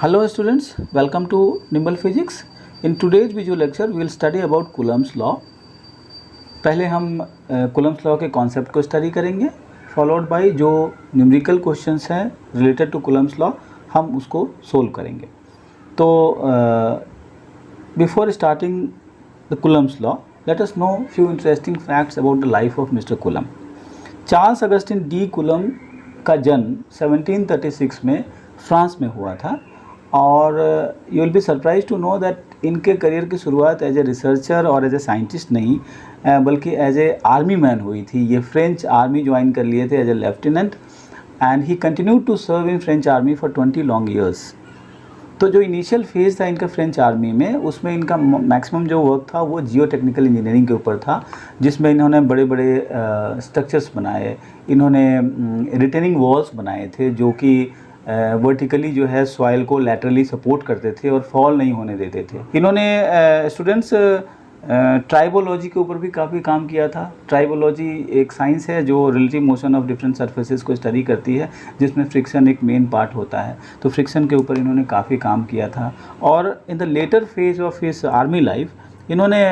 Hello students, welcome to Nimble Physics. In today's video lecture we will study about Coulomb's law. पहले हम Coulomb's law के concept को study करेंगे, followed by जो numerical questions हैं related to Coulomb's law हम उसको solve करेंगे. तो before starting the Coulomb's law, let us know few interesting facts about the life of Mr. Coulomb. Charles Augustin de Coulomb का जन्म 1736 में फ्रांस में हुआ था और you will be surprise to know that इनके करियर की शुरुआत एज ए रिसर्चर और एज ए साइंटिस्ट नहीं बल्कि एज ए आर्मी मैन हुई थी. ये फ्रेंच आर्मी ज्वाइन कर लिए थे as a lieutenant and he continued to serve in French army for 20 long years. तो जो इनिशियल फेज़ था इनका फ्रेंच आर्मी में, उसमें इनका मैक्सिमम जो वर्क था वो जियो टेक्निकल इंजीनियरिंग के ऊपर था, जिसमें इन्होंने बड़े बड़े स्ट्रक्चर्स बनाए, इन्होंने रिटेनिंग वॉल्स बनाए थे जो कि वर्टिकली जो है सॉइल को लैटरली सपोर्ट करते थे और फॉल नहीं होने देते थे. इन्होंने स्टूडेंट्स ट्राइबोलॉजी के ऊपर भी काफ़ी काम किया था. ट्राइबोलॉजी एक साइंस है जो relative motion of different surfaces को स्टडी करती है, जिसमें फ्रिक्शन एक मेन पार्ट होता है. तो फ्रिक्शन के ऊपर इन्होंने काफ़ी काम किया था. और in the later phase of his army life इन्होंने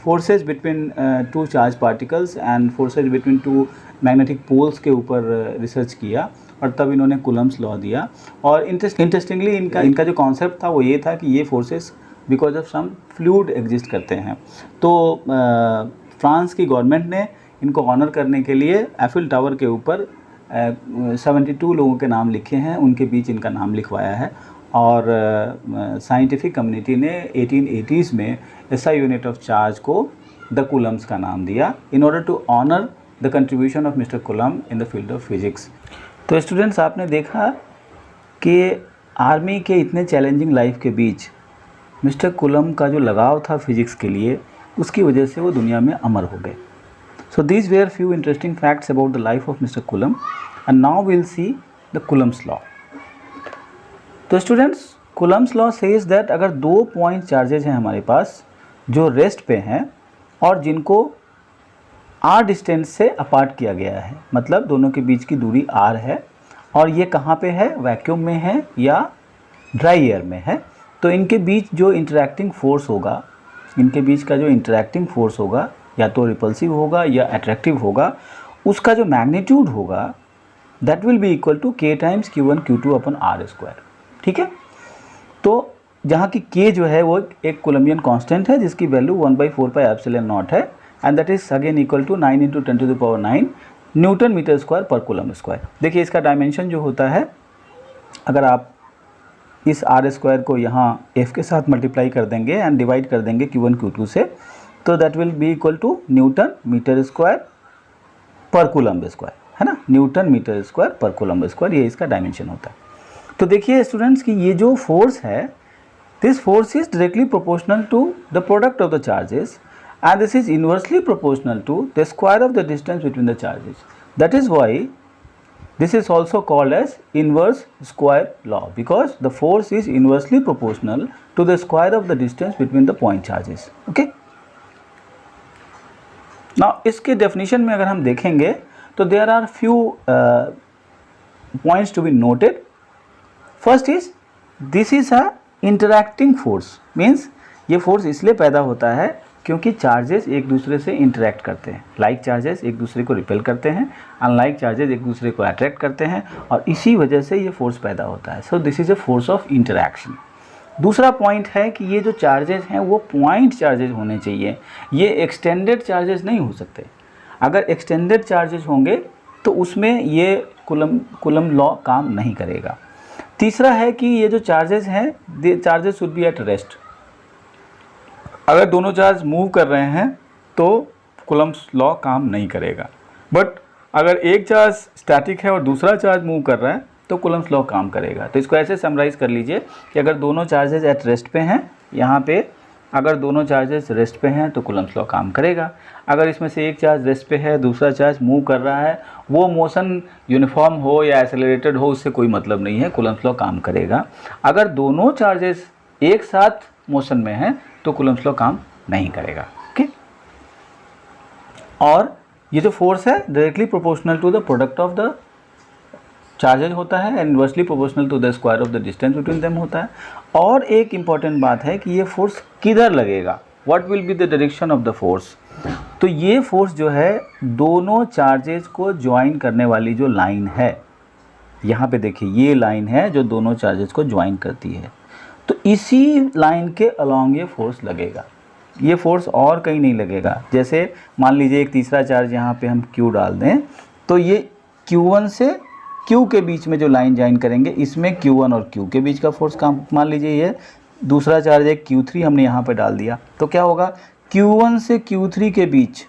forces between two charge particles and forces between two magnetic poles के ऊपर रिसर्च किया और तब इन्होंने कुलम्स लॉ दिया. और इंटरेस्टिंगली इनका जो कॉन्सेप्ट था वो ये था कि ये forces because of some fluid exist करते हैं. तो फ्रांस की गवर्नमेंट ने इनको ऑनर करने के लिए एफिल टावर के ऊपर 72 लोगों के नाम लिखे हैं, उनके बीच इनका नाम लिखवाया है. और साइंटिफिक कम्युनिटी ने 1880s में ऐसा यूनिट ऑफ चार्ज को द कूलम्स का नाम दिया in order to honour the contribution of mister Coulomb in the field of physics. तो स्टूडेंट्स, आपने देखा कि आर्मी के इतने चैलेंजिंग लाइफ के बीच मिस्टर कूलम का जो लगाव था फिजिक्स के लिए, उसकी वजह से वो दुनिया में अमर हो गए. So these were few interesting facts about the life of mister Coulomb and now will see the Coulomb's law. तो students, Coulomb's law says that अगर 2 पॉइंट चार्जेज हैं हमारे पास जो रेस्ट पे हैं और जिनको r डिस्टेंस से अपार्ट किया गया है, मतलब दोनों के बीच की दूरी r है और ये कहाँ पे है, वैक्यूम में है या ड्राई एयर में है, तो इनके बीच जो इंटरैक्टिंग फोर्स होगा, इनके बीच का जो इंटरैक्टिंग फोर्स होगा या तो रिपल्सिव होगा या अट्रैक्टिव होगा, उसका जो मैग्नीट्यूड होगा that will be equal to k times q1 q2 upon r². ठीक है. तो जहाँ की k जो है वो एक कोलम्बियन कांस्टेंट है जिसकी वैल्यू 1/4πε0 है and that is again equal to 9 × 10⁹ newton metre square पर कूलम स्क्वायर. देखिए इसका डायमेंशन जो होता है, अगर आप इस r² को यहाँ f के साथ मल्टीप्लाई कर देंगे एंड डिवाइड कर देंगे q1 q2 से, तो that will be equal to newton metre square पर कूलम स्क्वायर, है ना. न्यूटन मीटर स्क्वायर पर कूलम स्क्वायर, ये इसका डायमेंशन होता है. तो देखिए स्टूडेंट्स कि ये जो फोर्स है, this force is directly proportional to the product of the charges and this is inversely proportional to the square of the distance between the charges. That is why this is also called as inverse square law, because the force is inversely proportional to the square of the distance between the point charges. Okay. Now इसके definition में अगर हम देखेंगे तो there are few points to be noted. First is this is a interacting force, means ये force इसलिए पैदा होता है क्योंकि चार्जेस एक दूसरे से इंटरेक्ट करते हैं. लाइक चार्जेस एक दूसरे को रिपेल करते हैं, अनलाइक चार्जेस एक दूसरे को अट्रैक्ट करते हैं और इसी वजह से ये फोर्स पैदा होता है. So this is a force of interaction. दूसरा पॉइंट है कि ये जो चार्जेस हैं वो पॉइंट चार्जेस होने चाहिए, ये एक्सटेंडेड चार्जेस नहीं हो सकते. अगर एक्सटेंडेड चार्जेस होंगे तो उसमें ये कूलम लॉ काम नहीं करेगा. तीसरा है कि ये जो चार्जेस हैं, they charges should be at rest. अगर दोनों चार्ज मूव कर रहे हैं तो कूलम्स लॉ काम नहीं करेगा. बट अगर एक चार्ज स्टैटिक है और दूसरा चार्ज मूव कर रहा है तो कूलम्स लॉ काम करेगा. तो इसको ऐसे समराइज कर लीजिए कि अगर दोनों चार्जेस एट रेस्ट पे हैं, यहाँ पे अगर दोनों चार्जेस रेस्ट पे हैं तो कूलम्स लॉ काम करेगा. अगर इसमें से एक चार्ज रेस्ट पे है, दूसरा चार्ज मूव कर रहा है, वो मोशन यूनिफॉर्म हो या एक्सेलरेटेड हो, उससे कोई मतलब नहीं है, कूलम्स लॉ काम करेगा. अगर दोनों चार्जेस एक साथ मोशन में हैं तो कूलम्स लॉ काम नहीं करेगा. ओके. और ये जो फोर्स है directly proportional to the product of the charges होता है and inversely proportional to the square of the distance between them होता है। और एक इम्पॉर्टेंट बात है कि ये फोर्स किधर लगेगा, what will be the direction of the force. तो ये फोर्स जो है दोनों चार्जेज को ज्वाइन करने वाली जो लाइन है, यहाँ पे देखिए ये लाइन है जो दोनों चार्जेस को ज्वाइन करती है, तो इसी लाइन के अलॉन्ग ये फोर्स लगेगा। ये फोर्स और कहीं नहीं लगेगा। जैसे मान लीजिए एक तीसरा चार्ज यहाँ पे हम Q डाल दें, तो ये Q1 से Q के बीच में जो लाइन ज्वाइन करेंगे, इसमें Q1 और Q के बीच का फोर्स काम, मान लीजिए ये दूसरा चार्ज है Q3 हमने यहाँ पे डाल दिया, तो क्या होगा, Q1 से Q3 के बीच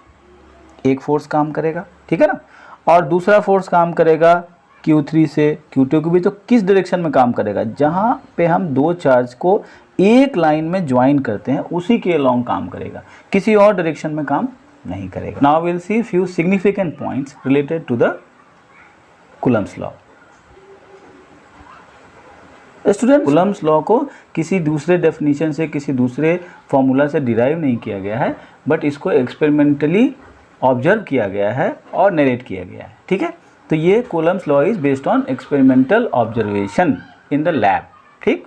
एक फोर्स काम करेगा, ठीक है ना, और दूसरा फोर्स काम करेगा Q3 से Q2 के बीच। तो किस डायरेक्शन में काम करेगा, जहाँ पे हम दो चार्ज को एक लाइन में ज्वाइन करते हैं उसी के अलॉन्ग काम करेगा, किसी और डायरेक्शन में काम नहीं करेगा। Now will see few significant points related to the Coulomb's law. Student, Coulomb's law को किसी दूसरे डेफिनेशन से, किसी दूसरे फॉर्मूला से डिराइव नहीं किया गया है, बट इसको एक्सपेरिमेंटली ऑब्जर्व किया गया है और नरेट किया गया है, ठीक है। तो ये Coulomb's law is based on experimental observation in the lab, ठीक।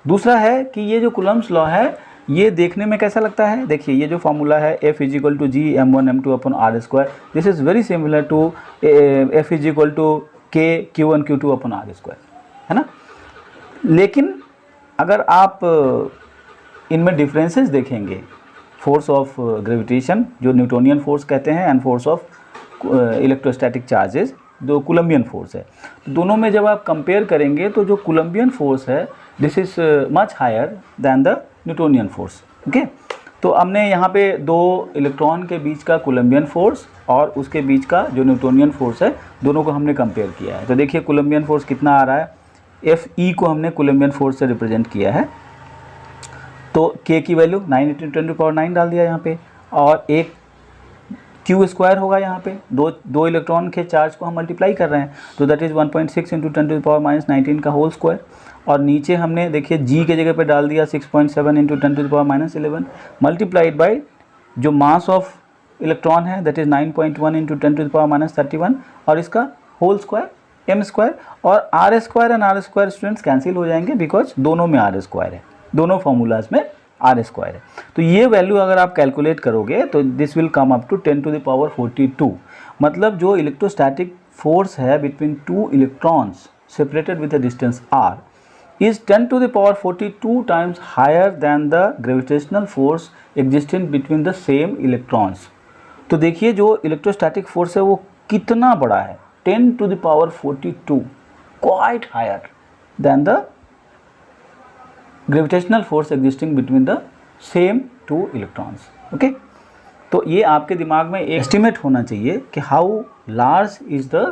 दूसरा है कि ये जो कूलम्स लॉ है ये देखने में कैसा लगता है, देखिए ये जो फॉर्मूला है F = G m1 m2 upon r², this is very similar to F = K Q1 Q2 upon r², है ना। लेकिन अगर आप इनमें डिफरेंसेस देखेंगे, फोर्स ऑफ ग्रेविटेशन जो न्यूटोनियन फोर्स कहते हैं and force of electrostatic charges जो कोलम्बियन फोर्स है, तो दोनों में जब आप कंपेयर करेंगे तो जो कोलम्बियन फोर्स है this is much higher than the Newtonian force, okay. तो हमने यहाँ पे दो इलेक्ट्रॉन के बीच का कोलम्बियन फोर्स और उसके बीच का जो न्यूटोनियन फोर्स है, दोनों को हमने कंपेयर किया है। तो देखिए कोलम्बियन फोर्स कितना आ रहा है, Fe को हमने कोलम्बियन फोर्स से रिप्रेजेंट किया है, तो K की वैल्यू 9 × 10⁹ डाल दिया यहाँ पे, और एक Q² होगा यहाँ पे, दो इलेक्ट्रॉन के चार्ज को हम मल्टीप्लाई कर रहे हैं, तो दैट इज़ 1.6 × 10⁻⁻19 का होल स्क्वायर। और नीचे हमने देखिए G के जगह पे डाल दिया 6.7 × 10⁻11 मल्टीप्लाइड बाई जो मास ऑफ इलेक्ट्रॉन है दैट इज़ 9.1 × 10⁻31 और इसका होल स्क्वायर m², और r² and r² students cancel हो जाएंगे बिकॉज दोनों में r² है, दोनों फार्मूलाज में r² है। तो ये वैल्यू अगर आप कैलकुलेट करोगे तो this will come up to 10⁻42, मतलब जो इलेक्ट्रोस्टैटिक फोर्स है between two electrons separated with a distance r is 10⁻42 times higher than the gravitational force existing between the same electrons। तो देखिए जो इलेक्ट्रोस्टैटिक फोर्स है वो कितना बड़ा है, 10⁻42 quite higher than the gravitational force existing between the same two electrons, okay। तो ये आपके दिमाग में एक एस्टिमेट होना चाहिए कि how large is the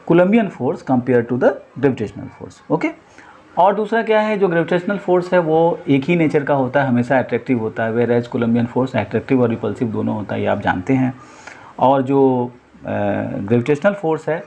Coulombian force compare to the gravitational force, okay. और दूसरा क्या है, जो ग्रेविटेशनल फोर्स है वो एक ही नेचर का होता है, हमेशा अट्रैक्टिव होता है, whereas Coulombian force attractive और रिपल्सिव दोनों होता है, ये आप जानते हैं। और जो ग्रेविटेशनल फोर्स है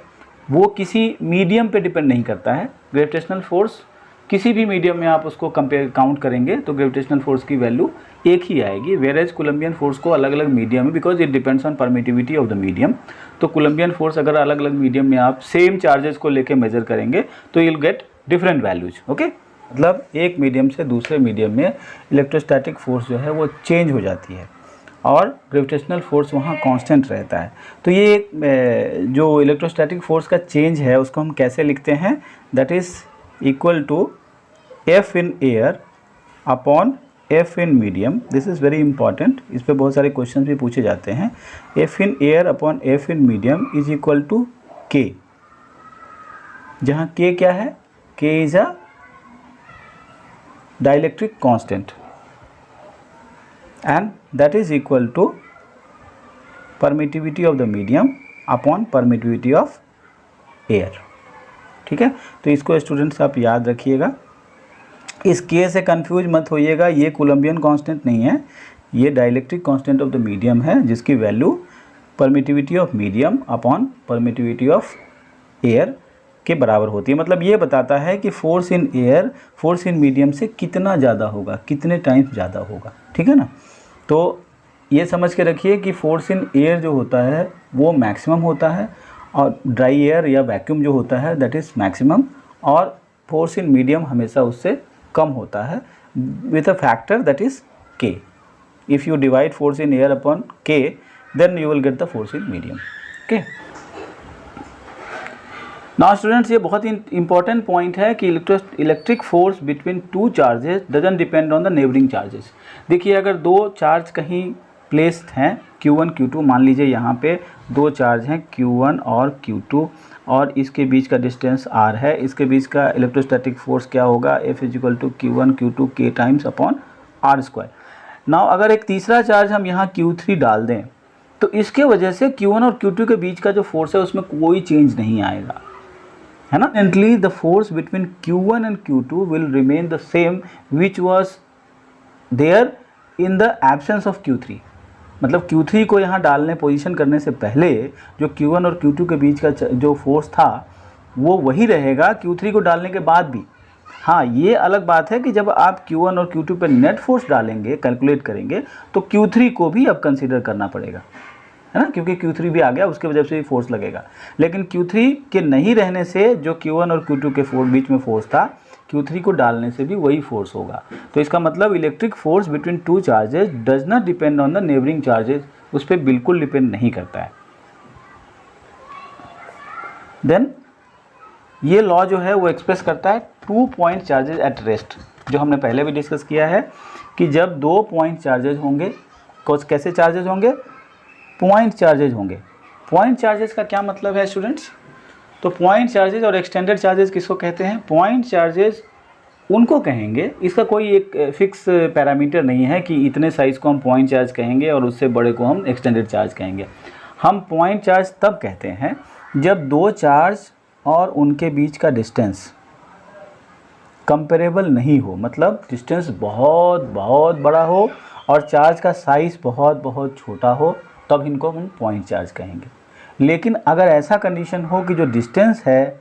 वो किसी मीडियम पे डिपेंड नहीं करता है। ग्रेविटेशनल फोर्स किसी भी मीडियम में आप उसको काउंट करेंगे तो ग्रेविटेशनल फोर्स की वैल्यू एक ही आएगी, वेयर एज कोलम्बियन फोर्स को अलग अलग मीडियम में, because it depends on permittivity of the medium. तो कोलम्बियन फोर्स अगर अलग अलग मीडियम में आप सेम चार्जेस को लेके मेजर करेंगे तो you will get different values, okay. मतलब एक मीडियम से दूसरे मीडियम में इलेक्ट्रोस्टैटिक फोर्स जो है वो चेंज हो जाती है और ग्रेविटेशनल फोर्स वहाँ कांस्टेंट रहता है। तो ये जो इलेक्ट्रोस्टैटिक फोर्स का चेंज है उसको हम कैसे लिखते हैं, that is equal to F in air upon F in medium। This is very important, इस पर बहुत सारे क्वेश्चन भी पूछे जाते हैं। F in air upon F in medium is equal to K, जहाँ K क्या है, K is a dielectric constant and that is equal to permittivity of the medium upon permittivity of air, ठीक है। तो इसको स्टूडेंट्स आप याद रखिएगा, इस K से कंफ्यूज मत होइएगा, ये कोलम्बियन कांस्टेंट नहीं है, ये dielectric constant of the medium है जिसकी value permittivity of medium upon permittivity of air के बराबर होती है। मतलब ये बताता है कि force in air force in medium से कितना ज़्यादा होगा, कितने टाइम्स ज़्यादा होगा, ठीक है ना। तो ये समझ के रखिए कि फोर्स इन एयर जो होता है वो मैक्सिमम होता है और ड्राई एयर या वैक्यूम जो होता है दैट इज़ मैक्सिमम, और फोर्स इन मीडियम हमेशा उससे कम होता है with a factor that is k. If you divide force in air upon k, then you will get the force in medium. Okay. Now students, ये बहुत ही important point है कि electric force between two charges doesn't depend on the neighboring charges. देखिए अगर दो charge कहीं placed हैं Q1 Q2, मान लीजिए यहाँ पे दो चार्ज हैं Q1 और Q2 और इसके बीच का डिस्टेंस r है, इसके बीच का इलेक्ट्रोस्टैटिक फोर्स क्या होगा, F = Q1 Q2 k times upon r square. Now अगर एक तीसरा चार्ज हम यहाँ Q3 डाल दें तो इसके वजह से Q1 और Q2 के बीच का जो फोर्स है उसमें कोई चेंज नहीं आएगा, है ना. एंडली the force between Q1 and Q2 will remain the same which was there in the absence of Q3. मतलब Q3 को यहाँ डालने पोजीशन करने से पहले जो Q1 और Q2 के बीच का जो फोर्स था वो वही रहेगा Q3 को डालने के बाद भी. हाँ, ये अलग बात है कि जब आप Q1 और Q2 पे नेट फोर्स डालेंगे, कैलकुलेट करेंगे, तो Q3 को भी अब कंसीडर करना पड़ेगा, है ना, क्योंकि Q3 भी आ गया, उसके वजह से भी फोर्स लगेगा. लेकिन Q3 के नहीं रहने से जो Q1 और Q2 के बीच में फोर्स था, Q3 को डालने से भी वही फोर्स होगा. तो इसका मतलब electric force between two charges does not depend on the neighbouring charges, उस पर बिल्कुल डिपेंड नहीं करता है. देन ये लॉ जो है वो एक्सप्रेस करता है 2 पॉइंट चार्जेज एट रेस्ट, जो हमने पहले भी डिस्कस किया है कि जब 2 पॉइंट चार्जेज होंगे, कैसे चार्जेज होंगे, पॉइंट चार्जेज होंगे. पॉइंट चार्जेज का क्या मतलब है स्टूडेंट्स? तो पॉइंट चार्जेज और एक्सटेंडेड चार्जेज किसको कहते हैं? पॉइंट चार्जेज उनको कहेंगे, इसका कोई एक फिक्स पैरामीटर नहीं है कि इतने साइज़ को हम पॉइंट चार्ज कहेंगे और उससे बड़े को हम एक्सटेंडेड चार्ज कहेंगे. हम पॉइंट चार्ज तब कहते हैं जब दो चार्ज और उनके बीच का डिस्टेंस कंपेरेबल नहीं हो, मतलब डिस्टेंस बहुत बहुत बड़ा हो और चार्ज का साइज़ बहुत बहुत छोटा हो, तब इनको हम पॉइंट चार्ज कहेंगे. लेकिन अगर ऐसा कंडीशन हो कि जो डिस्टेंस है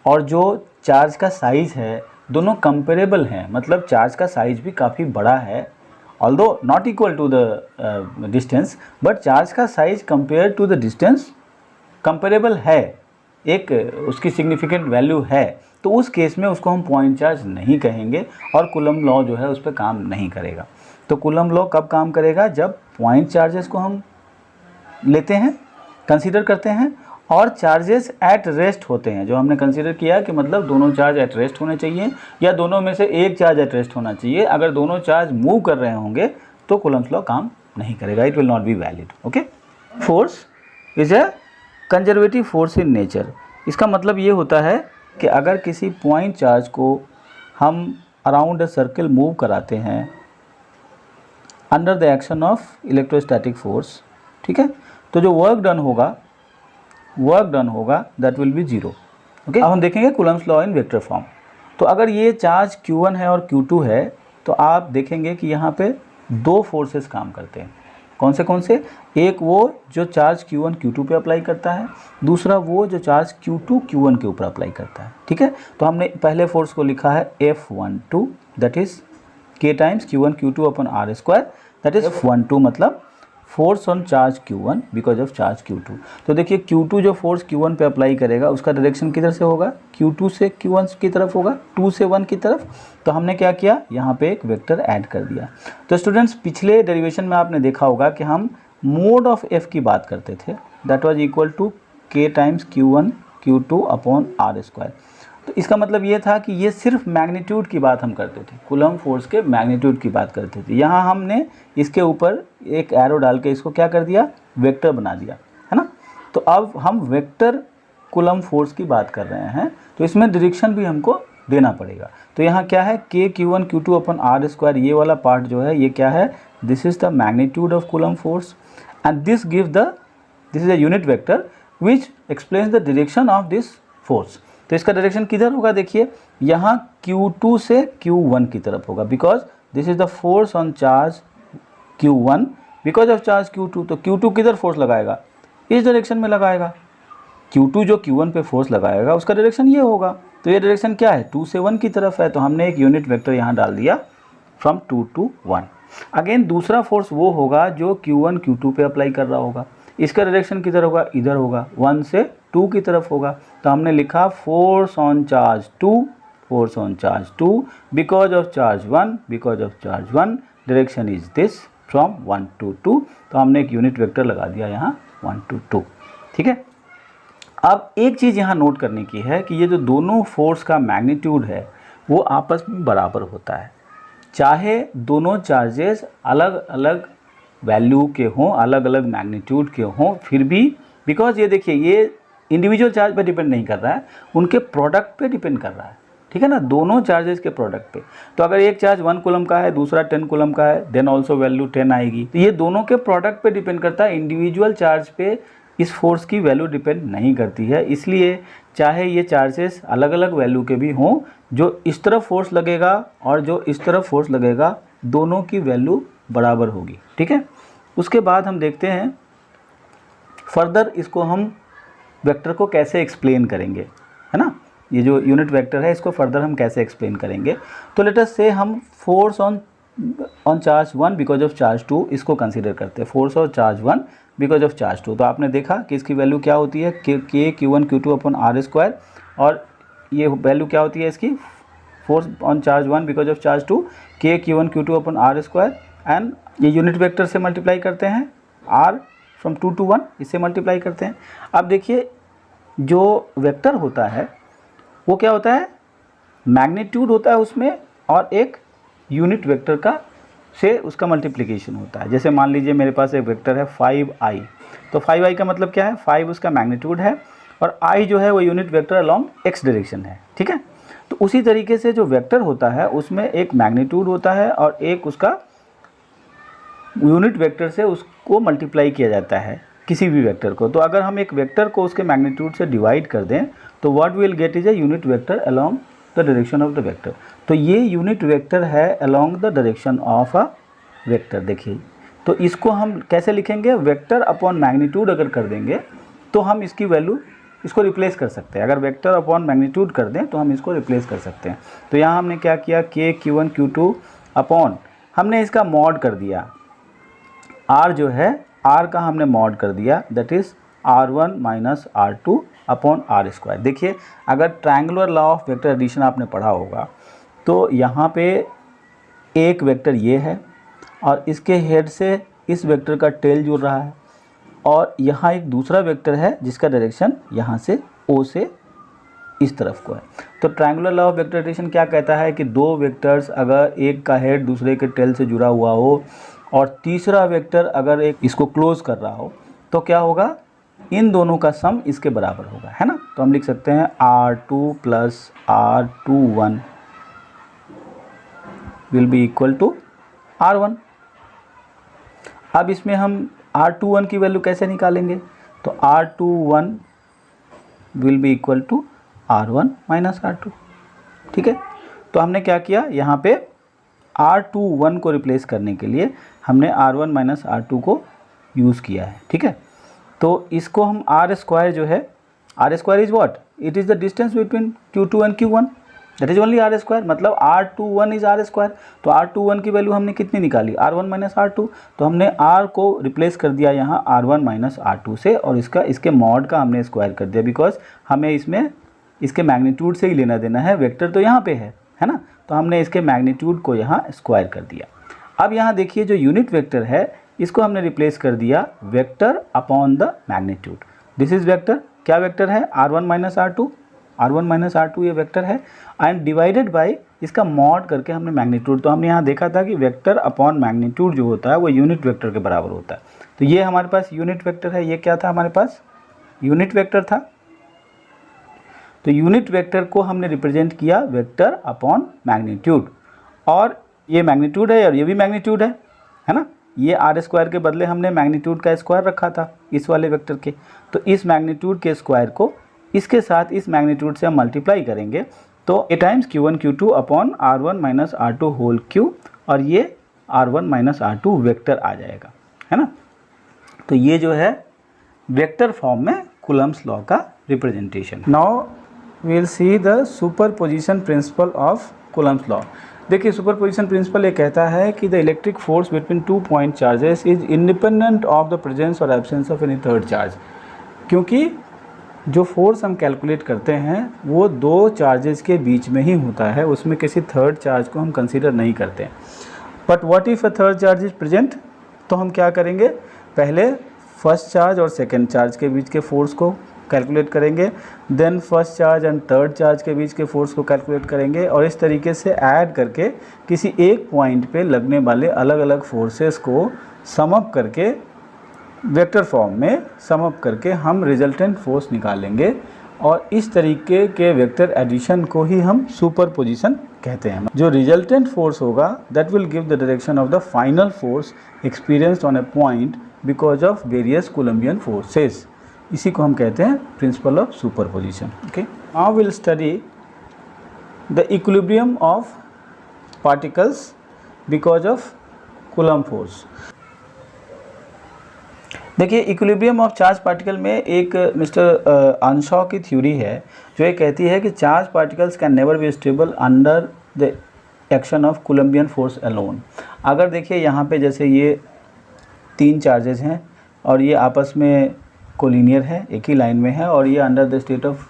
और जो चार्ज का साइज़ है दोनों कंपेरेबल हैं, मतलब चार्ज का साइज़ भी काफ़ी बड़ा है, although not equal to the distance, but charge का size compare to the distance comparable है, एक उसकी सिग्निफिकेंट वैल्यू है, तो उस केस में उसको हम पॉइंट चार्ज नहीं कहेंगे और कूलम लॉ जो है उस पर काम नहीं करेगा. तो कूलम लॉ कब काम करेगा? जब पॉइंट चार्जेस को हम लेते हैं, कंसीडर करते हैं, और चार्जेस एट रेस्ट होते हैं, जो हमने कंसीडर किया कि मतलब दोनों चार्ज एट रेस्ट होने चाहिए या दोनों में से एक चार्ज एट रेस्ट होना चाहिए. अगर दोनों चार्ज मूव कर रहे होंगे तो कूलम्स लॉ काम नहीं करेगा, it will not be valid. Okay. Force is a conservative force in nature. इसका मतलब ये होता है कि अगर किसी पॉइंट चार्ज को हम अराउंड अ सर्कल मूव कराते हैं under the action of electrostatic force, ठीक है, तो जो वर्क डन होगा दैट विल बी 0. ओके. अब हम देखेंगे Coulomb's law in vector form. तो अगर ये चार्ज Q1 है और Q2 है तो आप देखेंगे कि यहाँ पे दो फोर्सेस काम करते हैं. कौन से? एक वो जो चार्ज Q1 Q2 पे अप्लाई करता है, दूसरा वो जो चार्ज Q2 Q1 के ऊपर अप्लाई करता है. ठीक है. तो हमने पहले फोर्स को लिखा है F12 that is K times Q1 Q2 upon R square, that is F12 मतलब force on charge Q1 because of charge Q2. तो देखिए Q2 जो फोर्स Q1 पे अप्लाई करेगा उसका डायरेक्शन किधर से होगा? Q2 से Q1 की तरफ होगा, 2 से 1 की तरफ. तो हमने क्या किया? यहाँ पे एक वेक्टर ऐड कर दिया. तो स्टूडेंट्स पिछले डेरिवेशन में आपने देखा होगा कि हम मोड ऑफ F की बात करते थे, that was equal to K times Q1 Q2 upon R square. तो इसका मतलब ये था कि ये सिर्फ मैग्नीट्यूड की बात हम करते थे, कूलम फोर्स के मैग्नीट्यूड की बात करते थे. यहाँ हमने इसके ऊपर एक एरो डाल के इसको क्या कर दिया? वेक्टर बना दिया, है ना. तो अब हम वेक्टर कूलम फोर्स की बात कर रहे हैं, तो इसमें डायरेक्शन भी हमको देना पड़ेगा. तो यहाँ क्या है? K Q1 Q2 अपन R स्क्वायर, ये वाला पार्ट जो है ये क्या है? This is the magnitude of coulomb force and this is a unit vector which explains the direction of this force. तो इसका डायरेक्शन किधर होगा? देखिए यहाँ Q2 से Q1 की तरफ होगा, because this is the force on charge Q1 because of charge Q2. तो Q2 किधर फोर्स लगाएगा? इस डायरेक्शन में लगाएगा. Q2 जो Q1 पे फोर्स लगाएगा उसका डायरेक्शन ये होगा. तो ये डायरेक्शन क्या है? 2 से 1 की तरफ है. तो हमने एक यूनिट वेक्टर यहाँ डाल दिया फ्रॉम 2 to 1. अगेन दूसरा फोर्स वो होगा जो Q1 Q2 पे अप्लाई कर रहा होगा. इसका डायरेक्शन किधर होगा? इधर होगा, 1 से 2 की तरफ होगा। तो हमने लिखा force on charge 2, force on charge 2 because of charge 1, because of charge 1 direction is this from 1 to 2। तो हमने एक यूनिट वेक्टर लगा दिया यहाँ 1 to 2। ठीक है, अब एक चीज़ यहाँ नोट करने की है कि ये जो दोनों फोर्स का मैग्नीट्यूड है वो आपस में बराबर होता है, चाहे दोनों चार्जेस अलग अलग वैल्यू के हों, अलग अलग मैग्नीट्यूड के हों, फिर भी बिकॉज ये देखिए ये इंडिविजुअल चार्ज पे डिपेंड नहीं कर रहा है, उनके प्रोडक्ट पे डिपेंड कर रहा है। ठीक है ना, दोनों चार्जेस के प्रोडक्ट पे। तो अगर एक चार्ज 1 कूलम का है, दूसरा 10 कूलम का है, देन ऑल्सो वैल्यू 10 आएगी। तो ये दोनों के प्रोडक्ट पे डिपेंड करता है, इंडिविजुअल चार्ज पे इस फोर्स की वैल्यू डिपेंड नहीं करती है। इसलिए चाहे ये चार्जेस अलग अलग वैल्यू के भी हों, जो इस तरफ फोर्स लगेगा और जो इस तरफ फोर्स लगेगा, दोनों की वैल्यू बराबर होगी। ठीक है, उसके बाद हम देखते हैं फर्दर इसको हम वेक्टर को कैसे एक्सप्लेन करेंगे, है ना। ये जो यूनिट वेक्टर है इसको फर्दर हम कैसे एक्सप्लेन करेंगे। तो लेट अस से हम force on charge 1 because of charge 2 इसको कंसीडर करते हैं, force on charge 1 because of charge 2। तो आपने देखा कि इसकी वैल्यू क्या होती है, के Q1 Q2 upon R square, और ये वैल्यू क्या होती है इसकी, force on charge 1 because of charge 2 के Q1 Q2 upon R square, and ये यूनिट वेक्टर से मल्टीप्लाई करते हैं, r फ्रॉम 2 to 1 इससे मल्टीप्लाई करते हैं। अब देखिए जो वेक्टर होता है वो क्या होता है, मैग्नीट्यूड होता है उसमें, और एक यूनिट वेक्टर का से उसका मल्टीप्लिकेशन होता है। जैसे मान लीजिए मेरे पास एक वेक्टर है 5i, तो 5i का मतलब क्या है, 5 उसका मैग्नीट्यूड है और i जो है वो unit vector along x direction है। ठीक है, तो उसी तरीके से जो वेक्टर होता है उसमें एक मैग्नीट्यूड होता है और एक उसका यूनिट वेक्टर से उसको मल्टीप्लाई किया जाता है किसी भी वेक्टर को। तो अगर हम एक वेक्टर को उसके मैग्नीट्यूड से डिवाइड कर दें तो what will get is a unit vector along the direction of the vector. तो ये यूनिट वेक्टर है along the direction of a vector. देखिए, तो इसको हम कैसे लिखेंगे, वेक्टर अपॉन मैग्नीट्यूड अगर कर देंगे तो हम इसकी वैल्यू इसको रिप्लेस कर सकते हैं। अगर वेक्टर अपॉन मैग्नीट्यूड कर दें तो हम इसको रिप्लेस कर सकते हैं। तो यहाँ हमने क्या किया, के Q1 Q2 अपॉन, हमने इसका मॉड कर दिया, r जो है r का हमने मॉड कर दिया, that is r1 minus r2 upon R square. देखिए अगर triangular law of vector addition आपने पढ़ा होगा तो यहाँ पे एक वेक्टर ये है और इसके हेड से इस वेक्टर का टेल जुड़ रहा है, और यहाँ एक दूसरा वेक्टर है जिसका डायरेक्शन यहाँ से O से इस तरफ को है। तो triangular law of vector addition क्या कहता है कि दो वेक्टर्स अगर एक का हेड दूसरे के टेल से जुड़ा हुआ हो और तीसरा वेक्टर अगर एक इसको क्लोज कर रहा हो तो क्या होगा, इन दोनों का सम इसके बराबर होगा, है ना। तो हम लिख सकते हैं R2 plus R21 will be equal to R1। अब इसमें हम R21 की वैल्यू कैसे निकालेंगे, तो R21 will be equal to R1 minus R2। ठीक है, तो हमने क्या किया, यहाँ पे R21 को रिप्लेस करने के लिए हमने R1 माइनस R2 को यूज़ किया है। ठीक है, तो इसको हम R स्क्वायर जो है, R square is what, it is the distance between Q2 and Q1, that is only R square, मतलब R21 इज़ R स्क्वायर। तो R21 की वैल्यू हमने कितनी निकाली, R1 माइनस R2। तो हमने R को रिप्लेस कर दिया यहाँ R1 माइनस R2 से, और इसके मॉड का हमने स्क्वायर कर दिया, बिकॉज हमें इसमें इसके मैग्नीट्यूड से ही लेना देना है, वेक्टर तो यहाँ पे है ना। तो हमने इसके मैग्नीट्यूड को यहाँ स्क्वायर कर दिया। अब यहाँ देखिए जो यूनिट वेक्टर है इसको हमने रिप्लेस कर दिया vector upon the magnitude. This is vector, क्या वेक्टर है, R1 minus R2, R1 minus R2 ये वेक्टर है, एंड डिवाइडेड बाय इसका मॉड करके हमने मैग्नीट्यूड। तो हमने यहाँ देखा था कि वेक्टर अपॉन मैग्नीट्यूड जो होता है वो यूनिट वेक्टर के बराबर होता है। तो ये हमारे पास यूनिट वेक्टर है, ये क्या था हमारे पास, यूनिट वेक्टर था। तो यूनिट वेक्टर को हमने रिप्रेजेंट किया वेक्टर अपॉन मैग्नीट्यूड, और ये मैग्नीट्यूड है और ये भी मैग्नीट्यूड है ना। ये R स्क्वायर के बदले हमने मैग्नीट्यूड का स्क्वायर रखा था इस वाले वेक्टर के, तो इस मैग्नीट्यूड के स्क्वायर को इसके साथ इस मैग्नीट्यूड से हम मल्टीप्लाई करेंगे तो A times Q1 Q2 upon R1 minus R2 whole cube, और ये R1 माइनस R2 वेक्टर आ जाएगा, है ना। तो ये जो है वेक्टर फॉर्म में कूलम्स लॉ का representation. Now we will see the superposition principle of Coulomb's law. देखिए सुपरपोजिशन प्रिंसिपल ये कहता है कि the electric force between 2 point charges is independent of the presence और absence of any third charge. क्योंकि जो force हम कैलकुलेट करते हैं वो दो चार्जेस के बीच में ही होता है, उसमें किसी थर्ड चार्ज को हम कंसीडर नहीं करते। But what if a third charge is present, तो हम क्या करेंगे, पहले फर्स्ट चार्ज और सेकंड चार्ज के बीच के फोर्स को कैलकुलेट करेंगे, then first charge and third charge के बीच के फोर्स को कैलकुलेट करेंगे, और इस तरीके से ऐड करके किसी एक पॉइंट पे लगने वाले अलग अलग फोर्सेस को सम अप करके, वेक्टर फॉर्म में सम अप करके हम रिजल्टेंट फोर्स निकालेंगे, और इस तरीके के वेक्टर एडिशन को ही हम सुपरपोजिशन कहते हैं। जो रिजल्टेंट फोर्स होगा that will give the direction of the final force experienced on a point because of various Coulombian forces. इसी को हम कहते हैं principle of superposition. Okay, now will study the equilibrium of particles because of Coulomb force. देखिए, equilibrium of charge particle में एक mister आर्नशाउ की theory है जो ये कहती है कि charge particles can never be stable under the action of Coulombian force alone. अगर देखिए यहाँ पे जैसे ये तीन चार्जेस हैं और ये आपस में कोलिनियर है, एक ही लाइन में है, और ये under the state of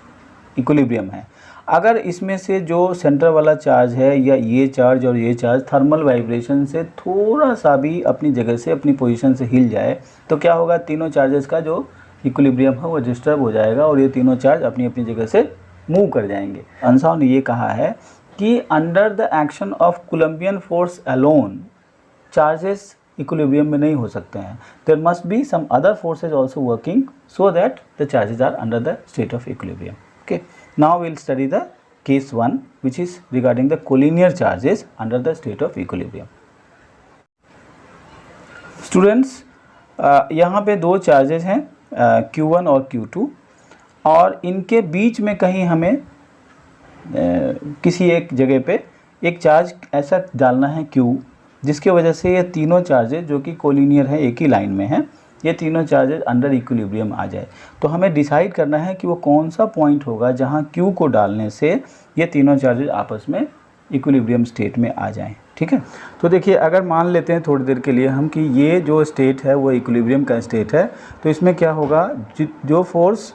equilibrium है। अगर इसमें से जो सेंटर वाला चार्ज है या ये चार्ज और ये चार्ज थर्मल वाइब्रेशन से थोड़ा सा भी अपनी जगह से, अपनी पोजीशन से हिल जाए, तो क्या होगा, तीनों चार्जेस का जो इक्विलिब्रियम है वो डिस्टर्ब हो जाएगा और ये तीनों चार्ज अपनी अपनी जगह से मूव कर जाएंगे। आर्नशाउ ने ये कहा है कि under the action of Coulombian force alone charges equilibrium में नहीं हो सकते हैं। There must be some other forces also working so that the charges are under the state of equilibrium. Okay, now we'll study the case 1 which is regarding the collinear charges under the state of equilibrium. Students, यहाँ पे दो charges हैं Q1 और Q2, और इनके बीच में कहीं हमें किसी एक जगह पे एक चार्ज ऐसा डालना है Q, जिसके वजह से ये तीनों चार्जेस जो कि कोलिनियर है, एक ही लाइन में हैं, ये तीनों चार्जेस अंडर इक्विलिब्रियम आ जाए। तो हमें डिसाइड करना है कि वो कौन सा पॉइंट होगा जहाँ Q को डालने से ये तीनों चार्जेस आपस में इक्विलिब्रियम स्टेट में आ जाएं। ठीक है, तो देखिए, अगर मान लेते हैं थोड़ी देर के लिए हम कि ये जो स्टेट है वो इक्विलिब्रियम का स्टेट है, तो इसमें क्या होगा, जो फोर्स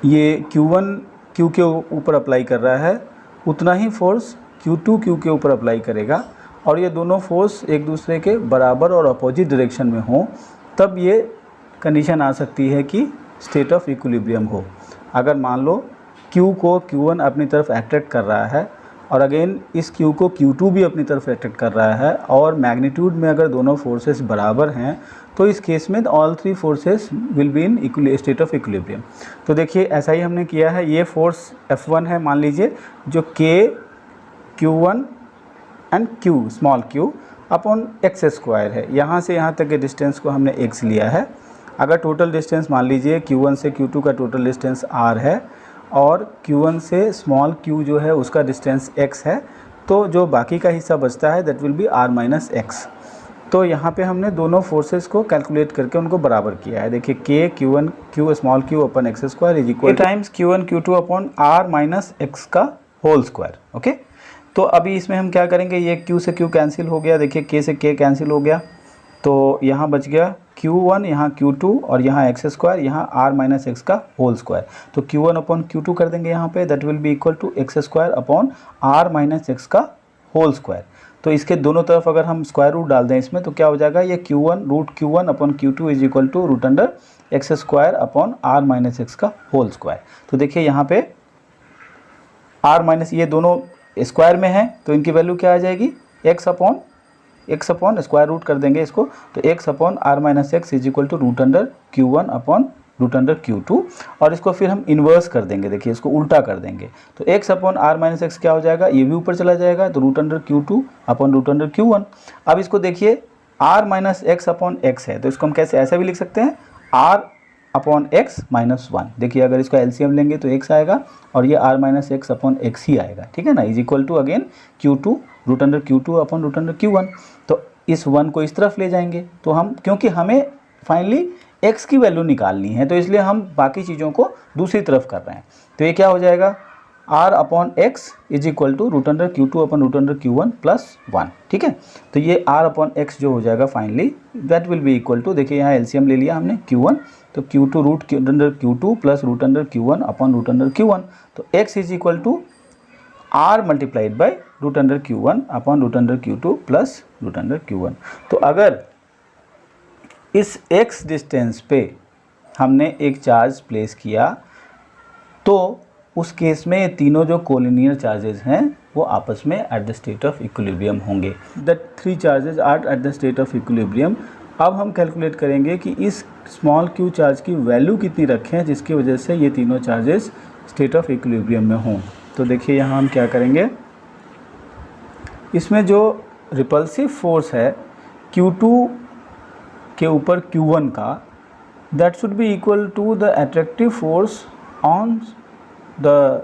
ये Q1 Q के ऊपर अप्लाई कर रहा है उतना ही फोर्स Q2 Q के ऊपर अप्लाई करेगा, और ये दोनों फोर्स एक दूसरे के बराबर और अपोजिट डायरेक्शन में हो, तब ये कंडीशन आ सकती है कि स्टेट ऑफ इक्विलिब्रियम हो। अगर मान लो Q को Q1 अपनी तरफ अट्रैक्ट कर रहा है और अगेन इस Q को Q2 भी अपनी तरफ अट्रैक्ट कर रहा है, और मैग्नीट्यूड में अगर दोनों फोर्सेस बराबर हैं, तो इस केस में all three forces will be in state of equilibrium. तो देखिए, ऐसा ही हमने किया है। ये फोर्स F1 है मान लीजिए, जो Q1 and Q small q upon x square है। यहाँ से यहाँ तक के डिस्टेंस को हमने x लिया है। अगर टोटल डिस्टेंस मान लीजिए Q1 से Q2 का टोटल डिस्टेंस r है, और Q1 से स्मॉल q जो है उसका डिस्टेंस x है, तो जो बाकी का हिस्सा बचता है that will B r minus x. तो यहाँ पे हमने दोनों फोर्सेस को कैलकुलेट करके उनको बराबर किया है। देखिए, K Q1 Q small q upon x square is equal times Q1 Q2 upon r minus x का होल स्क्वायर। ओके, तो अभी इसमें हम क्या करेंगे, ये Q से Q कैंसिल हो गया, देखिए K से K कैंसिल हो गया, तो यहाँ बच गया Q1, यहाँ Q2, और यहाँ एक्स स्क्वायर, यहाँ r माइनस एक्स का होल स्क्वायर। तो Q1 अपॉन Q2 कर देंगे यहाँ पे, that will be equal to x square upon r minus x का होल स्क्वायर। तो इसके दोनों तरफ अगर हम स्क्वायर रूट डाल दें इसमें, तो क्या हो जाएगा, ये √Q1 upon Q2 is equal to root under x square upon r minus x का होल स्क्वायर। तो देखिए, यहाँ पे r माइनस, ये दोनों स्क्वायर में है तो इनकी वैल्यू क्या आ जाएगी, x अपॉन स्क्वायर रूट कर देंगे इसको, तो x upon r minus x is equal to root under Q1 upon root under Q2, और इसको फिर हम इन्वर्स कर देंगे, देखिए इसको उल्टा कर देंगे, तो x upon r minus x क्या हो जाएगा, ये भी ऊपर चला जाएगा, तो root under Q2 upon root under Q1। अब इसको देखिए, r minus x upon x है, तो इसको हम कैसे ऐसा भी लिख सकते हैं, r अपॉन एक्स माइनस 1। देखिए, अगर इसका एलसीएम लेंगे तो x आएगा, और ये r minus x upon x ही आएगा। ठीक है ना, is equal to again Q2 root under Q2 upon root under Q1। तो इस 1 को इस तरफ ले जाएंगे, तो हम, क्योंकि हमें फाइनली x की वैल्यू निकालनी है, तो इसलिए हम बाकी चीज़ों को दूसरी तरफ कर रहे हैं। तो ये क्या हो जाएगा, R upon x is equal to root under Q2 upon root under Q1 plus 1, ठीक है। तो ये R अपॉन एक्स जो हो जाएगा finally that will be equal to, देखिए यहाँ एलसीएम ले लिया हमने Q1, तो Q2 root under Q2 plus root under Q1 upon root under Q1, तो x is equal to R multiplied by root under Q1 upon root under Q2 plus root under Q1। तो अगर इस x distance पे हमने एक charge place किया तो उस केस में ये तीनों जो कोलिनियर चार्जेस हैं वो आपस में at the state of equilibrium होंगे। The three charges are at the state of equilibrium. अब हम कैलकुलेट करेंगे कि इस स्मॉल q चार्ज की वैल्यू कितनी रखें जिसकी वजह से ये तीनों चार्जेस स्टेट ऑफ इक्विलिब्रियम में हों। तो देखिए यहाँ हम क्या करेंगे, इसमें जो रिपल्सिव फोर्स है Q2 के ऊपर Q1 का, that should be equal to the attractive force on the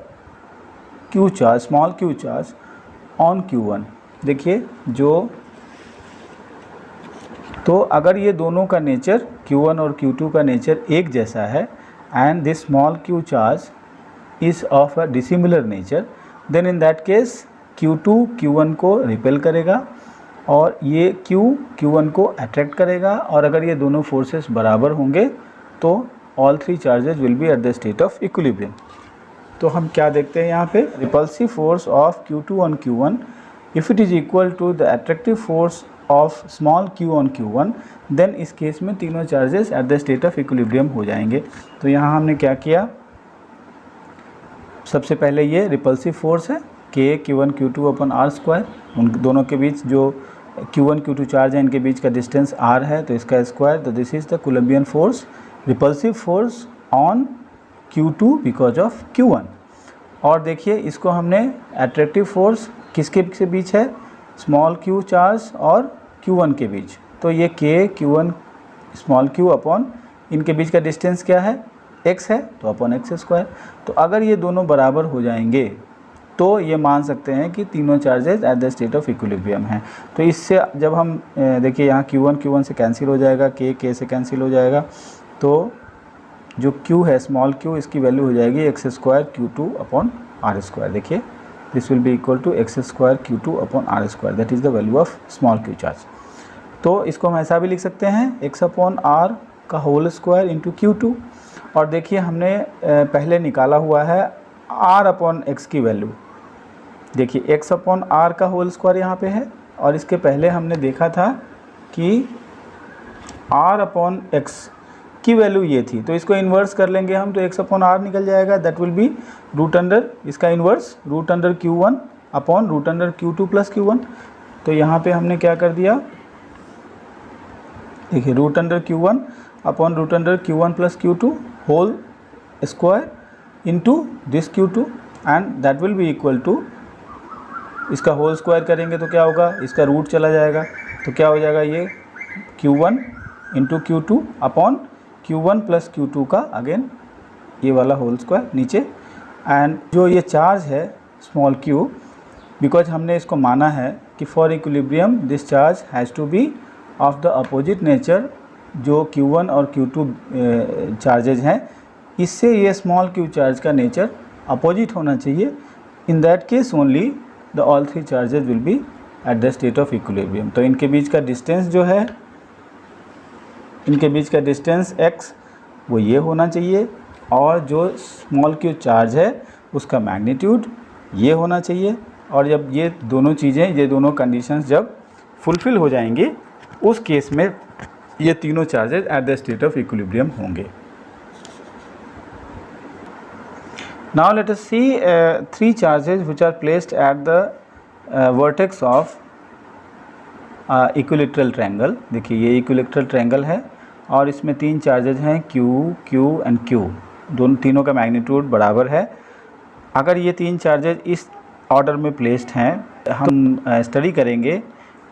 Q charge, small q charge on Q1। देखिए तो अगर ये दोनों का नेचर Q1 और Q2 का नेचर एक जैसा है and this small q charge is of a dissimilar nature, then in that case Q2 Q1 को रिपेल करेगा और ये Q1 को अट्रैक्ट करेगा, और अगर ये दोनों फोर्सेस बराबर होंगे तो all three charges will be at the state of equilibrium. तो हम क्या देखते हैं यहाँ पे, repulsive force of Q2 on Q1 if it is equal to the attractive force of small q on Q1, then इस केस में तीनों charges at the state of equilibrium हो जाएंगे। तो यहाँ हमने क्या किया, सबसे पहले ये रिपल्सिव फोर्स है K Q1 Q2 अपन R स्क्वायर, उन दोनों के बीच जो Q1 Q2 चार्ज है इनके बीच का डिस्टेंस R है तो इसका स्क्वायर, तो this is the Coulombian force, repulsive force on Q2 because of Q1। और देखिए इसको हमने एट्रैक्टिव फोर्स किसके बीच है, स्मॉल q चार्ज और Q1 के बीच, तो ये K Q1 small q upon इनके बीच का डिस्टेंस क्या है, x है, तो अपॉन एक्स स्क्वायर। तो अगर ये दोनों बराबर हो जाएंगे तो ये मान सकते हैं कि तीनों charges at the state of equilibrium हैं। तो इससे जब हम देखिए यहाँ Q1 से कैंसिल हो जाएगा, K से कैंसिल हो जाएगा, तो जो Q है स्मॉल q इसकी वैल्यू हो जाएगी x square Q2 upon R square. देखिए this will be equal to x square Q2 upon R square, that is the value of small q charge. तो इसको हम ऐसा भी लिख सकते हैं एक्स अपॉन R का होल स्क्वायर इंटू Q2। और देखिए हमने पहले निकाला हुआ है R अपॉन एक्स की वैल्यू, देखिए एक्स अपॉन R का होल स्क्वायर यहाँ पे है, और इसके पहले हमने देखा था कि R अपॉन एक्स की वैल्यू ये थी, तो इसको इन्वर्स कर लेंगे हम तो एक्स अपॉन R निकल जाएगा, that will be root under इसका inverse root under Q1 upon root under Q2 plus Q1। तो यहाँ पे हमने क्या कर दिया, देखिए root under Q1 upon root under Q1 plus Q2 whole square into this Q2 and that will be equal to, इसका होल स्क्वायर करेंगे तो क्या होगा, इसका रूट चला जाएगा तो क्या हो जाएगा, ये Q1 into Q2 upon Q1 plus Q2 का अगेन ये वाला होल स्क्वायर नीचे। एंड जो ये चार्ज है स्मॉल q, बिकॉज हमने इसको माना है कि for equilibrium this charge has to be of the opposite nature, जो Q1 और Q2 चार्जेज हैं इससे ये स्मॉल q चार्ज का नेचर अपोजिट होना चाहिए। In that case only the all three charges will be at the state of equilibrium. तो इनके बीच का डिस्टेंस जो है, इनके बीच का डिस्टेंस x वो ये होना चाहिए, और जो स्मॉल q चार्ज है उसका मैग्नीट्यूड ये होना चाहिए। और जब ये दोनों चीज़ें, ये दोनों कंडीशंस जब फुलफ़िल हो जाएंगी उस केस में ये तीनों charges at the state of equilibrium होंगे। Now let us see three charges which are placed at the vertex of equilateral triangle. देखिए ये इक्विलैटरल ट्रायंगल है और इसमें तीन चार्जेज हैं Q, Q एंड Q, दोनों तीनों का मैग्नीट्यूड बराबर है। अगर ये तीन चार्जेज इस ऑर्डर में प्लेस्ड हैं, हम स्टडी करेंगे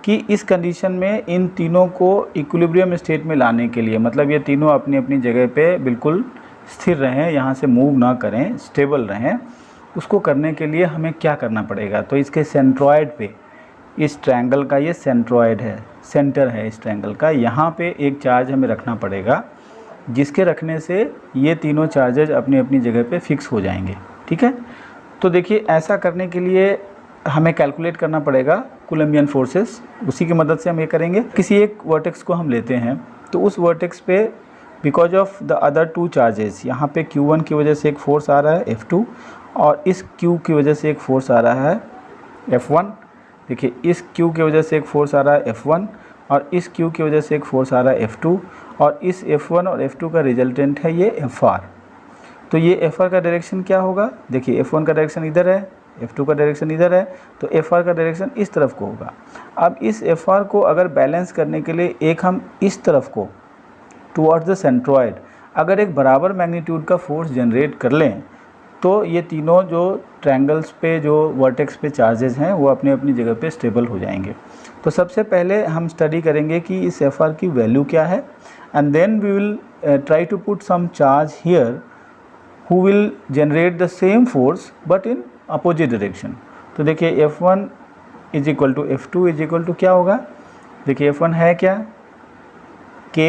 कि इस कंडीशन में इन तीनों को इक्विलिब्रियम स्टेट में लाने के लिए, मतलब ये तीनों अपनी अपनी जगह पे बिल्कुल स्थिर रहें, यहाँ से मूव ना करें, स्टेबल रहें, उसको करने के लिए हमें क्या करना पड़ेगा। तो इसके सेंट्रॉयड पे, इस ट्रायंगल का ये सेंट्रॉयड है, सेंटर है इस ट्रायंगल का, यहाँ पे एक चार्ज हमें रखना पड़ेगा जिसके रखने से ये तीनों चार्जेज अपनी अपनी जगह पे फिक्स हो जाएंगे। ठीक है, तो देखिए ऐसा करने के लिए हमें कैलकुलेट करना पड़ेगा कूलम्बियन फोर्सेस, उसी की मदद से हम ये करेंगे। किसी एक वर्टेक्स को हम लेते हैं, तो उस वर्टेक्स पे because of the other two charges, यहाँ पे Q1 की वजह से एक फोर्स आ रहा है F2, और इस Q की वजह से एक फोर्स आ रहा है F1। देखिए इस Q की वजह से एक फोर्स आ रहा है F1, और इस Q की वजह से एक फोर्स आ रहा है F2, और इस F1 और F2 का रिजल्टेंट है ये FR। तो ये FR का डायरेक्शन क्या होगा? देखिए F1 का डायरेक्शन इधर है, F2 का डायरेक्शन इधर है, तो FR का डायरेक्शन इस तरफ को होगा। अब इस FR को अगर बैलेंस करने के लिए एक हम इस तरफ को टुवर्ड्स द सेंट्रॉयड अगर एक बराबर मैग्नीट्यूड का फोर्स जनरेट कर लें, तो ये तीनों जो ट्रायंगल्स पे, जो वर्टेक्स पे चार्जेस हैं, वो अपनी अपनी जगह पे स्टेबल हो जाएंगे। तो सबसे पहले हम स्टडी करेंगे कि इस FR की वैल्यू क्या है, and then we will try to put some charge here who will generate the same force but in opposite direction। तो देखिए F1 is equal to F2 is equal to क्या होगा? देखिए F1 है क्या? K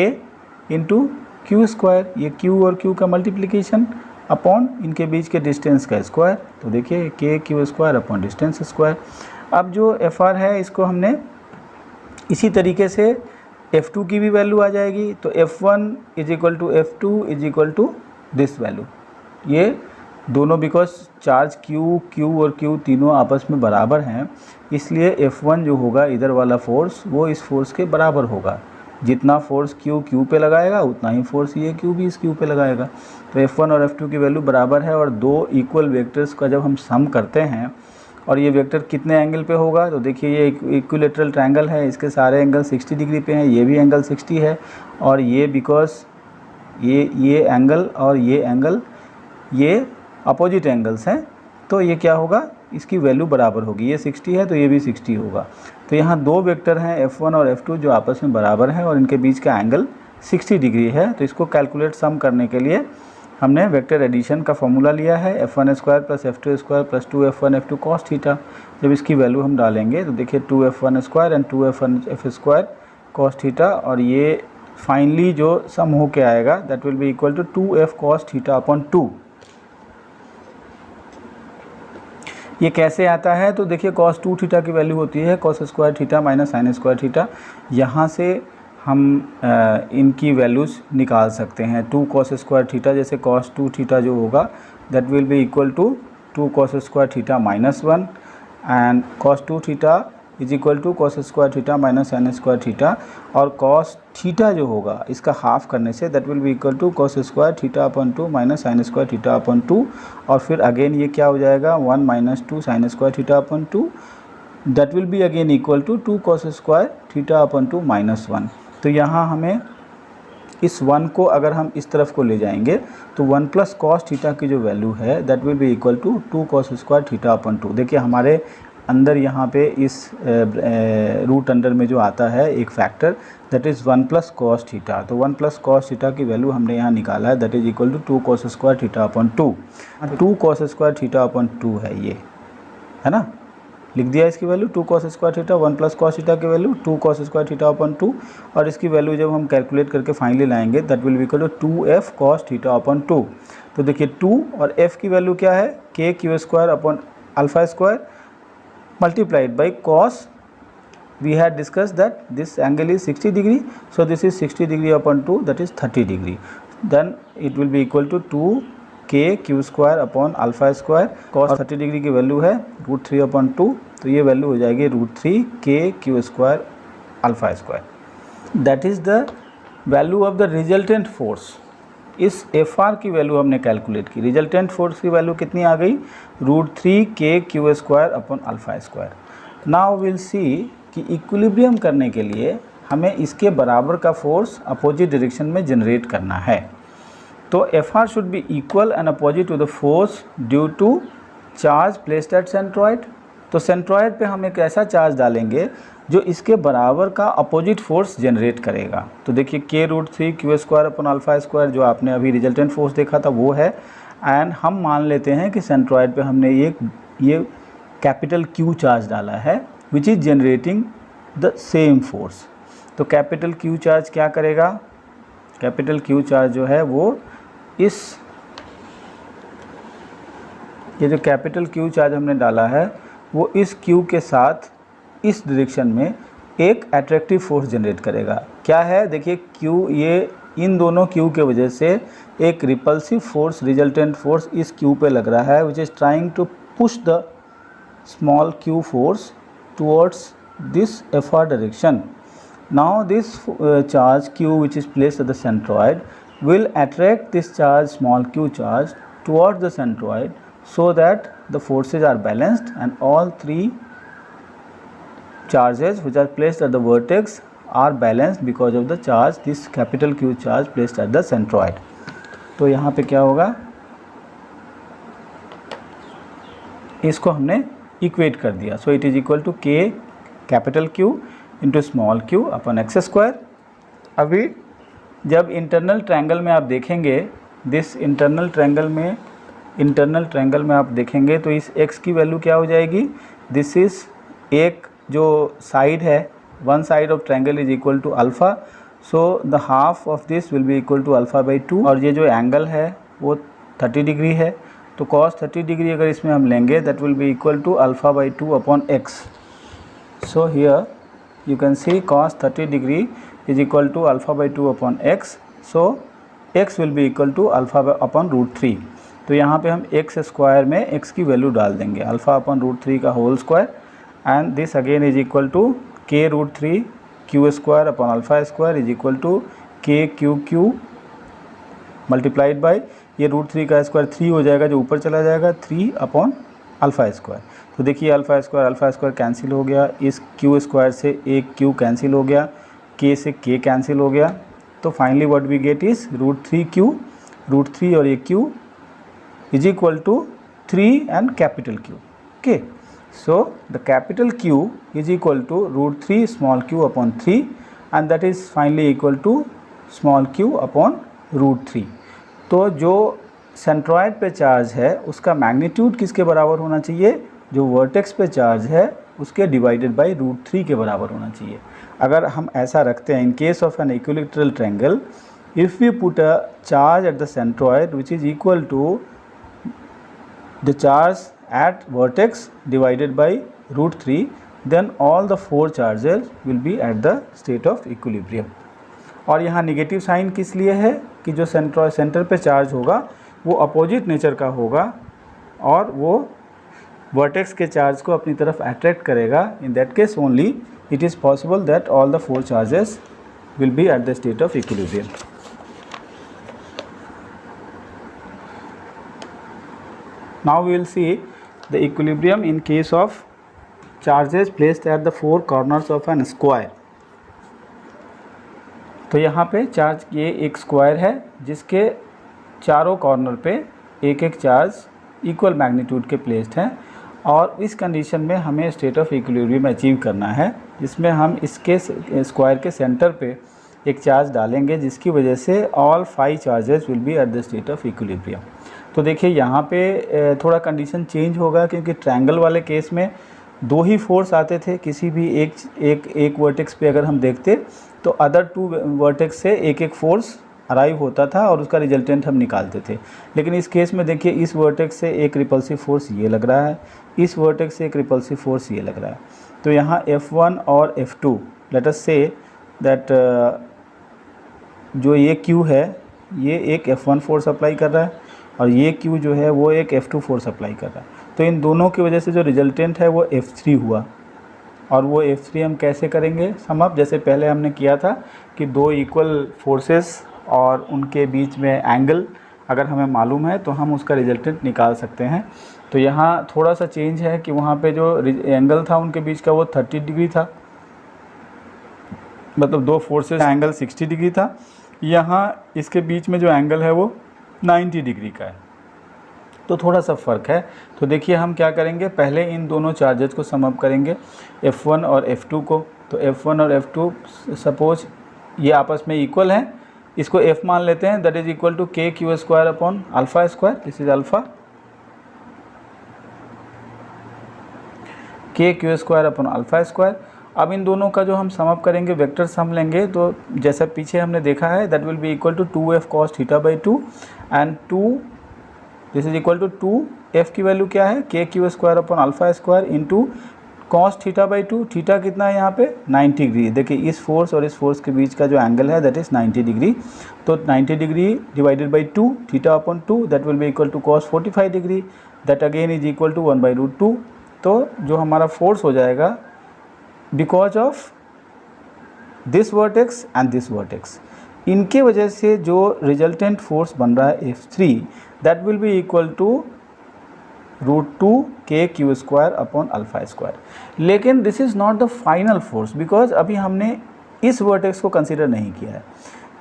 इंटू क्यू स्क्वायर, ये Q और Q का मल्टीप्लिकेशन अपॉन इनके बीच के डिस्टेंस का स्क्वायर। तो देखिए KQ square upon distance square. अब जो FR है इसको हमने इसी तरीके से F2 की भी वैल्यू आ जाएगी। तो F1 is equal to F2 is equal to this value, ये दोनों बिकॉज चार्ज Q और Q तीनों आपस में बराबर हैं, इसलिए F1 जो होगा इधर वाला फोर्स वो इस फोर्स के बराबर होगा। जितना फोर्स Q पे लगाएगा उतना ही फोर्स ये Q भी इस Q पे लगाएगा। तो F1 और F2 की वैल्यू बराबर है, और दो इक्वल वेक्टर्स का जब हम सम करते हैं और ये वेक्टर कितने एंगल पे होगा, तो देखिए ये इक्विलेटरल ट्रायंगल है, इसके सारे एंगल 60 डिग्री पे हैं, ये भी एंगल 60 है, और ये बिकॉज ये एंगल और ये एंगल ये अपोजिट एंगल्स हैं, तो ये क्या होगा? इसकी वैल्यू बराबर होगी। ये 60 है तो ये भी 60 होगा। तो यहाँ दो वेक्टर हैं F1 और F2 जो आपस में बराबर हैं और इनके बीच का एंगल 60 डिग्री है। तो इसको कैलकुलेट सम करने के लिए हमने वेक्टर एडिशन का फॉर्मूला लिया है, F1 square plus F2 square plus 2F1 F2 cos theta. जब इसकी वैल्यू हम डालेंगे तो देखिए 2F1 square and 2F1 F square cos theta, और ये फाइनली जो सम हो के आएगा that will be equal to 2F cos theta upon 2। ये कैसे आता है? तो देखिए cos 2 थीटा की वैल्यू होती है cos square theta minus sine square theta. यहाँ से हम इनकी वैल्यूज़ निकाल सकते हैं। 2 cos स्क्वायर थीटा, जैसे cos 2 थीटा जो होगा that will be equal to 2 cos square theta minus 1, and cos 2 theta is equal to cos square theta minus sine square theta, और cos थीटा जो होगा इसका हाफ करने से that will be equal to cos square theta upon 2 minus sine square theta upon 2, और फिर again ये क्या हो जाएगा 1 minus 2 sine square theta upon 2, that will be again equal to 2 cos square theta upon 2 minus 1। तो यहाँ हमें इस 1 को अगर हम इस तरफ को ले जाएंगे तो 1 प्लस कॉस थीटा की जो वैल्यू है that will be equal to 2 cos square theta upon 2। देखिए हमारे अंदर यहाँ पे इस रूट अंडर में जो आता है एक factor that is 1 plus cos theta. तो 1 प्लस कॉस थीटा की वैल्यू हमने यहाँ निकाला है that is equal to 2 cos square theta upon 2। 2 cos square theta upon 2 है ये, है ना, लिख दिया इसकी value 2 cos square theta, 1 plus cos theta की value 2 cos square theta upon 2, और इसकी वैल्यू जब हम कैलकुलेट करके फाइनली लाएंगे that will be equal to 2F cos theta upon 2। तो देखिए 2 और F की वैल्यू क्या है? KQ square upon alpha square multiplied by cos, we had discussed that this angle is 60 degree, so this is 60 degree upon 2, that is 30 degree, then it will be equal to 2 k q square upon alpha square। cos 30 degree की value है √3 upon 2, तो ये value हो जाएगी √3 k q square alpha square. That is the value of the resultant force. इस FR की value हमने calculate की, रिजल्टेंट फोर्स की वैल्यू कितनी आ गई? √3 k q square upon alpha square. Now will see कि इक्विलिब्रियम करने के लिए हमें इसके बराबर का फोर्स अपोजिट डायरेक्शन में जनरेट करना है। तो FR should be equal and opposite to the force due to charge placed eight centroid. तो सेंट्रॉइड पे हम एक ऐसा चार्ज डालेंगे जो इसके बराबर का अपोजिट फोर्स जनरेट करेगा। तो देखिए k√3 q square upon alpha square जो आपने अभी रिजल्टेंट फोर्स देखा था वो है, एंड हम मान लेते हैं कि सेंट्रॉइड पे हमने ये कैपिटल Q चार्ज डाला है which is generating the same force. तो कैपिटल Q चार्ज क्या करेगा? कैपिटल Q चार्ज जो है वो इस ये जो कैपिटल क्यू चार्ज हमने डाला है वो इस क्यू के साथ इस डायरेक्शन में एक अट्रैक्टिव फोर्स जनरेट करेगा। क्या है देखिए, क्यू, ये इन दोनों क्यू के वजह से एक रिपल्सिव फोर्स, रिजल्टेंट फोर्स इस क्यू पे लग रहा है, which is trying to push the small Q force towards this FR direction. Now this charge q which is placed at the centroid will attract this charge, small q charge, towards the centroid so that the forces are balanced and all three charges which are placed at the vertex are balanced because of the charge, this capital Q charge placed at the centroid. तो यहाँ पे क्या होगा, इसको हमने equate कर दिया। So it is equal to k capital Q into small q upon X square. अभी जब इंटरनल ट्रायंगल में आप देखेंगे, दिस इंटरनल ट्रायंगल में आप देखेंगे तो इस x की वैल्यू क्या हो जाएगी, दिस इज़ एक जो साइड है, one side of triangle is equal to alpha, so the half of this will be equal to alpha by 2, और ये जो एंगल है वो 30 डिग्री है, तो cos 30 डिग्री अगर इसमें हम लेंगे that will be equal to alpha by 2 upon X. So here you can see cos 30 degree is equal to alpha by 2 upon x, so x will be equal to alpha upon root 3। तो यहाँ पे हम x square में x की value डाल देंगे, alpha upon root 3 का whole square, and this again is equal to k root 3 q square upon alpha square is equal to k q multiplied by ये रूट 3 का स्क्वायर 3 हो जाएगा, जो ऊपर चला जाएगा 3 अपॉन अल्फ़ा स्क्वायर। तो देखिए अल्फ़ा स्क्वायर कैंसिल हो गया, इस क्यू स्क्वायर से एक क्यू कैंसिल हो गया, के से के कैंसिल हो गया, तो finally what we get is root 3 और ये Q is equal to 3 and capital Q. Okay, so the capital Q is equal to root 3 small Q upon 3 and that is finally equal to small Q upon root 3। तो जो centroid पे charge है उसका magnitude किसके बराबर होना चाहिए, जो वर्टेक्स पे चार्ज है उसके डिवाइडेड बाय रूट 3 के बराबर होना चाहिए। अगर हम ऐसा रखते हैं, in case of an equilateral triangle, if we put a charge at the centroid which is equal to the charge at vertex divided by root 3, then all the 4 charges will be at the state of equilibrium. और यहाँ negative sign किस लिए है कि जो centre पे charge होगा वो अपोजिट नेचर का होगा और वो वर्टेक्स के चार्ज को अपनी तरफ अट्रैक्ट करेगा। In that case only it is possible that all the 4 charges will be at the state of equilibrium. Now we will see the equilibrium in case of charges placed at the 4 corners of an square. तो यहाँ पे charge ये एक square है जिसके चारों corner पे एक एक चार्ज इक्वल मैग्नीट्यूड के प्लेस्ड हैं, और इस कंडीशन में हमें स्टेट ऑफ इक्विलिब्रियम अचीव करना है, जिसमें हम इसके स्क्वायर के सेंटर पे एक चार्ज डालेंगे जिसकी वजह से all 5 charges will be at the state of equilibrium. तो देखिए यहाँ पे थोड़ा कंडीशन चेंज होगा, क्योंकि ट्रायंगल वाले केस में 2 ही फोर्स आते थे, किसी भी एक वर्टेक्स पे अगर हम देखते तो अदर 2 वर्टेक्स से एक एक फोर्स अराइव होता था और उसका रिजल्टेंट हम निकालते थे। लेकिन इस केस में देखिए इस वर्टेक्स से एक रिपल्सिव फोर्स ये लग रहा है, इस वर्टेक्स से एक रिपल्सिव फोर्स ये लग रहा है। तो यहाँ F1 और F2, late us say that जो ये Q है ये एक F1 फोर्स अप्लाई कर रहा है और ये Q जो है वो एक F2 फोर्स अप्लाई कर रहा है। तो इन दोनों की वजह से जो रिजल्टेंट है वो F3 हुआ, और वो F3 हम कैसे करेंगे सम अप, जैसे पहले हमने किया था कि 2 इक्वल फोर्सेस और उनके बीच में एंगल अगर हमें मालूम है तो हम उसका रिजल्टेंट निकाल सकते हैं। तो यहाँ थोड़ा सा चेंज है कि वहाँ पे जो एंगल था उनके बीच का वो 30 डिग्री था, मतलब 2 फोर्सेस का एंगल 60 डिग्री था। यहाँ इसके बीच में जो एंगल है वो 90 डिग्री का है, तो थोड़ा सा फ़र्क है। तो देखिए हम क्या करेंगे, पहले इन दोनों चार्जेस को सम अप करेंगे, F1 और F2 को। तो F1 और F2 सपोज ये आपस में इक्वल हैं, इसको F मान लेते हैं, that is equal to K Q square upon alpha square, this is alpha, K Q square upon alpha square. अब इन दोनों का जो हम सम अप करेंगे, वेक्टर सम लेंगे, तो जैसा पीछे हमने देखा है that will be equal to 2f cos theta by 2 and 2 this is equal to 2 F की वैल्यू क्या है, K Q square upon alpha square into cos theta by 2। Theta कितना है यहाँ पे 90 डिग्री। देखिए इस फोर्स और इस फोर्स के बीच का जो एंगल है दैट इज़ 90 डिग्री। तो 90 degree divided by 2 theta upon 2 that will be equal to cos 45 degree, that again is equal to 1/√2। तो जो हमारा फोर्स हो जाएगा because of this vertex and this vertex, इनके वजह से जो रिजल्टेंट फोर्स बन रहा है F3 that will be equal to √2 K Q square upon alpha square. लेकिन this is not the final force because अभी हमने इस वर्टेक्स को कंसिडर नहीं किया है।